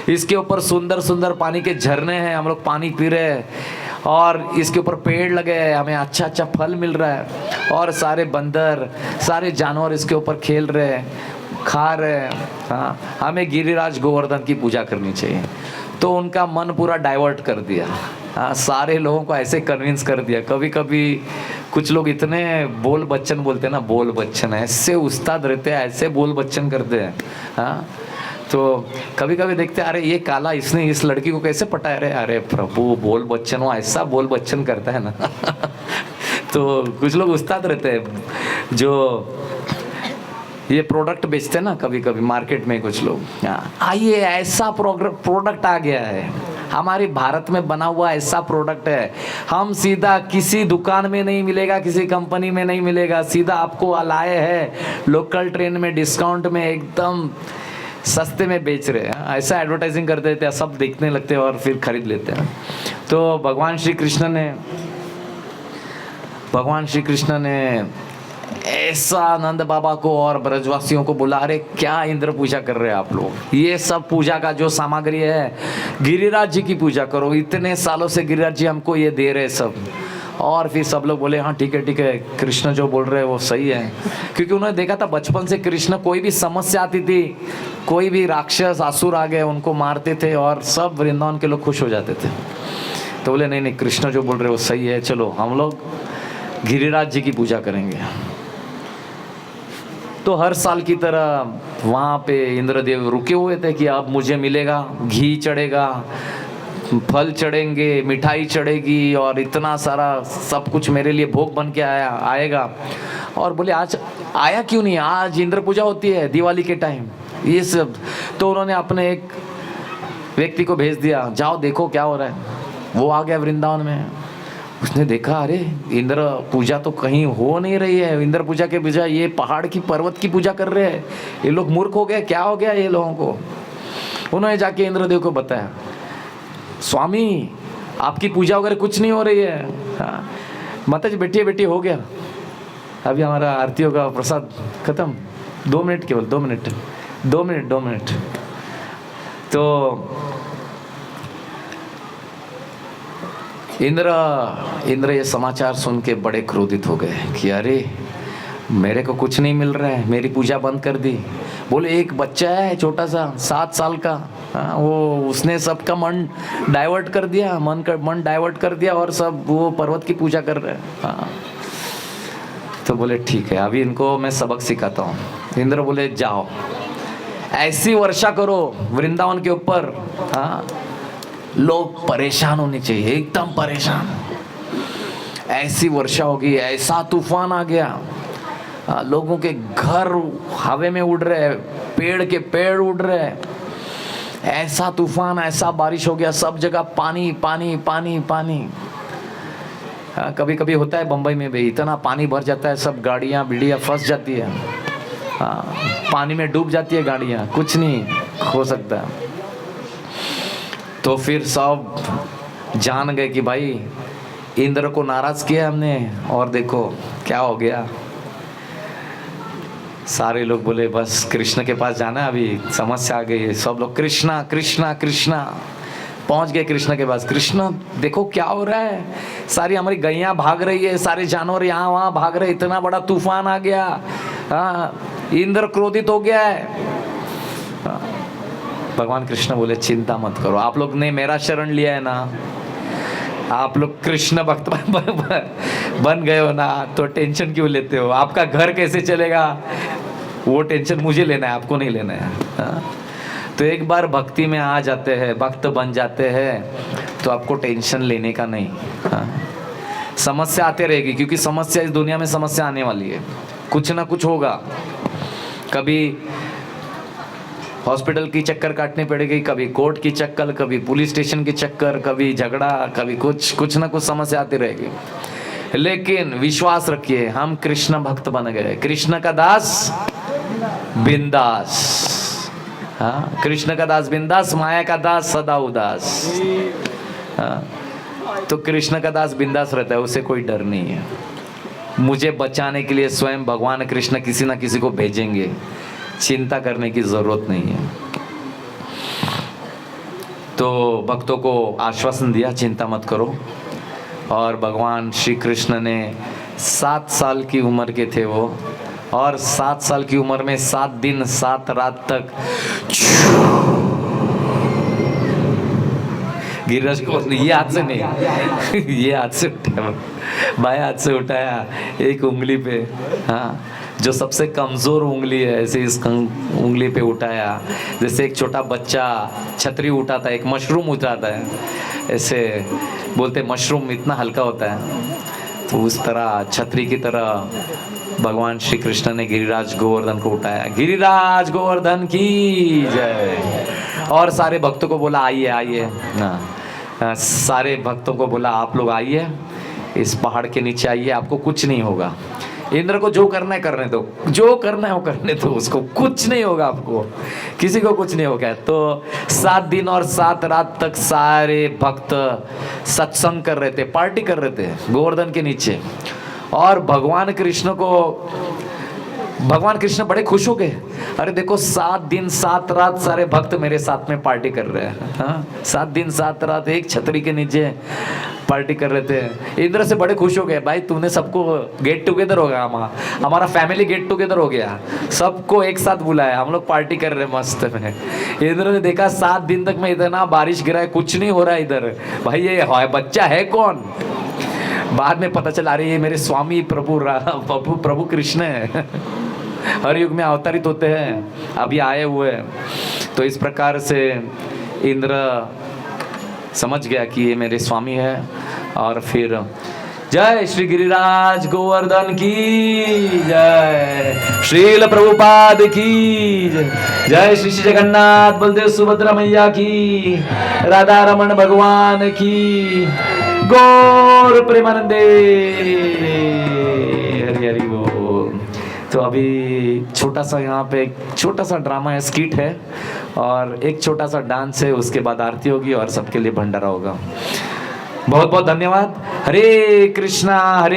इसके ऊपर सुंदर सुंदर पानी के झरने हैं, हम लोग पानी पी रहे हैं, और इसके ऊपर पेड़ लगे हैं, हमें अच्छा अच्छा फल मिल रहा है, और सारे बंदर सारे जानवर इसके ऊपर खेल रहे हैं, खा रहे हैं। हाँ, हमें गिरिराज गोवर्धन की पूजा करनी चाहिए। तो उनका मन पूरा डाइवर्ट कर दिया। हाँ, सारे लोगों को ऐसे कन्विंस कर दिया। कभी कभी कुछ लोग इतने बोल बच्चन बोलते हैं ना, बोल बच्चन ऐसे उस्ताद रहते हैं, ऐसे बोल बच्चन करते हैं। हाँ, तो कभी कभी देखते हैं अरे ये काला इसने इस लड़की को कैसे पटाया, अरे प्रभु बोल बच्चन वो ऐसा बोल बच्चन करता है ना। तो कुछ लोग उस्ताद रहते हैं जो ये प्रोडक्ट बेचते हैं ना, कभी कभी मार्केट में कुछ लोग, आइए ऐसा प्रोडक्ट आ गया है, हमारे भारत में बना हुआ ऐसा प्रोडक्ट है, हम सीधा किसी दुकान में नहीं मिलेगा, किसी कंपनी में नहीं मिलेगा, सीधा आपको लाए हैं लोकल ट्रेन में डिस्काउंट में एकदम सस्ते में बेच रहे हैं। ऐसा एडवर्टाइजिंग कर देते हैं, सब देखने लगते हैं और फिर खरीद लेते हैं। तो भगवान श्री कृष्ण ने ऐसा नंद बाबा को और ब्रजवासियों को बुला रहे, क्या इंद्र पूजा कर रहे हैं आप लोग, ये सब पूजा का जो सामग्री है गिरिराज जी की पूजा करो, इतने सालों से गिरिराज जी हमको ये दे रहे सब। और फिर सब लोग बोले हाँ ठीक है, कृष्ण जो बोल रहे हैं वो सही है, क्योंकि उन्होंने देखा था बचपन से कृष्ण कोई भी समस्या आती थी, कोई भी राक्षस आसुर आ गए उनको मारते थे और सब वृंदावन के लोग खुश हो जाते थे। तो बोले नहीं कृष्ण जो बोल रहे हैं वो सही है, चलो हम लोग गिरिराज जी की पूजा करेंगे। तो हर साल की तरह वहाँ पे इंद्रदेव रुके हुए थे कि अब मुझे मिलेगा, घी चढ़ेगा, फल चढ़ेंगे, मिठाई चढ़ेगी और इतना सारा सब कुछ मेरे लिए भोग बन के आएगा। और बोले आज आया क्यों नहीं, आज इंद्र पूजा होती है दिवाली के टाइम ये सब। तो उन्होंने अपने एक व्यक्ति को भेज दिया, जाओ देखो क्या हो रहा है। वो आ गया वृंदावन में, उसने देखा अरे इंद्र पूजा तो कहीं हो नहीं रही है, इंद्र पूजा के बजाय ये पहाड़ की पर्वत की पूजा कर रहे हैं, ये लोग मूर्ख हो गए, क्या हो गया ये लोगों को। उन्होंने जाके इंद्रदेव को बताया, स्वामी आपकी पूजा वगैरह कुछ नहीं हो रही है। हाँ, माता जी बैठिए हो गया, अभी हमारा आरतियों का प्रसाद खत्म, 2 मिनट केवल 2 मिनट। तो इंद्र ये समाचार सुन के बड़े क्रोधित हो गए कि अरे मेरे को कुछ नहीं मिल रहा है, मेरी पूजा बंद कर दी। बोले एक बच्चा है छोटा सा 7 साल का, वो उसने सबका मन डाइवर्ट कर दिया, मन डाइवर्ट कर दिया और सब वो पर्वत की पूजा कर रहे हैं। हाँ, तो बोले ठीक है अभी इनको मैं सबक सिखाता हूँ। इंद्र बोले जाओ ऐसी वर्षा करो वृंदावन के ऊपर, हाँ लोग परेशान होने चाहिए, एकदम परेशान, ऐसी वर्षा होगी, ऐसा तूफान आ गया, लोगों के घर हवा में उड़ रहे, पेड़ के पेड़ उड़ रहे, ऐसा तूफान ऐसा बारिश हो गया, सब जगह पानी पानी पानी पानी। कभी कभी होता है बम्बई में भी, इतना पानी भर जाता है, सब गाड़ियाँ बिड़ियाँ फंस जाती है, पानी में डूब जाती है गाड़ियाँ, कुछ नहीं हो सकता। तो फिर सब जान गए कि भाई इंद्र को नाराज किया हमने और देखो क्या हो गया। सारे लोग बोले बस कृष्ण के पास जाना है, अभी समस्या आ गई है। सब लोग कृष्णा कृष्णा कृष्णा, पहुंच गए कृष्ण के पास। कृष्ण देखो क्या हो रहा है, सारी हमारी गैया भाग रही है, सारे जानवर यहाँ वहाँ भाग रहे, इतना बड़ा तूफान आ गया, हाँ इंद्र क्रोधित हो गया है। हाँ, भगवान कृष्ण बोले चिंता मत करो, आप लोग ने मेरा शरण लिया है ना, आप लोग कृष्ण भक्त बन गए हो ना, तो टेंशन क्यों लेते हो? आपका घर कैसे चलेगा वो टेंशन मुझे लेना है, आपको नहीं लेना है। हाँ? तो एक बार भक्ति में आ जाते हैं, भक्त बन जाते हैं, तो आपको टेंशन लेने का नहीं। हाँ? समस्या आते रहेगी, क्योंकि समस्या इस दुनिया में समस्या आने वाली है, कुछ ना कुछ होगा। कभी हॉस्पिटल की चक्कर काटनी पड़ेगी, कभी कोर्ट की चक्कर, कभी पुलिस स्टेशन की चक्कर, कभी झगड़ा, कभी कुछ ना कुछ समस्या आती रहेगी। लेकिन विश्वास रखिए, हम कृष्ण भक्त बन गए, कृष्ण का दास बिंदास। हाँ, कृष्ण का दास बिंदास, माया का दास सदा उदास। हाँ, तो कृष्ण का दास बिंदास रहता है, उसे कोई डर नहीं है। मुझे बचाने के लिए स्वयं भगवान कृष्ण किसी ना किसी को भेजेंगे, चिंता करने की जरूरत नहीं है। तो भक्तों को आश्वासन दिया, चिंता मत करो। और भगवान श्री कृष्ण ने 7 साल की उम्र के थे वो, और 7 साल की उम्र में 7 दिन 7 रात तक गिरिराज को ये हाथ से नहीं ये हाथ से उठाया, बाएं हाथ से उठाया, एक उंगली पे, हाँ जो सबसे कमजोर उंगली है, ऐसे इस उंगली पे उठाया, जैसे एक छोटा बच्चा छतरी उठाता है, एक मशरूम उठाता है, ऐसे बोलते मशरूम इतना हल्का होता है, तो उस तरह छतरी की तरह भगवान श्री कृष्ण ने गिरिराज गोवर्धन को उठाया। गिरिराज गोवर्धन की जय। और सारे भक्तों को बोला आइए आइए, सारे भक्तों को बोला आप लोग आइए, इस पहाड़ के नीचे आइए, आपको कुछ नहीं होगा। इंद्र को जो करना है करने दो, जो करना है वो करने दो, उसको कुछ नहीं होगा, आपको किसी को कुछ नहीं होगा। तो 7 दिन और 7 रात तक सारे भक्त सत्संग कर रहे थे, पार्टी कर रहे थे गोवर्धन के नीचे। और भगवान कृष्ण बड़े खुश हो गए, अरे देखो 7 दिन 7 रात सारे भक्त मेरे साथ में पार्टी कर रहे हैं। हाँ, 7 दिन 7 रात एक छतरी के नीचे पार्टी कर रहे थे। इंद्र से बड़े खुश हो गए, भाई तूने सबको गेट टुगेदर हो गया, हमारा फैमिली गेट टुगेदर हो गया, सबको एक साथ बुलाया, हम लोग पार्टी कर रहे हैं मस्त में। इंद्र ने देखा 7 दिन तक में इतना बारिश गिरा है, कुछ नहीं हो रहा है इधर, भाई ये बच्चा है कौन? बाद में पता चला रही है मेरे स्वामी प्रभु कृष्ण है, हर युग में अवतरित होते हैं, अभी आए हुए हैं। तो इस प्रकार से इंद्र समझ गया कि ये मेरे स्वामी है। और फिर जय श्री गिरिराज गोवर्धन की जय, श्रील प्रभुपाद की जय, जय श्री श्री जगन्नाथ बलदेव सुभद्रा मैया की, राधा रमन भगवान की, गौर प्रेमानंदे, हरि हरि बोल। तो अभी छोटा सा यहाँ पे एक छोटा सा ड्रामा है, स्किट है, और एक छोटा सा डांस है, उसके बाद आरती होगी और सबके लिए भंडारा होगा। बहुत बहुत धन्यवाद। हरे कृष्णा हरे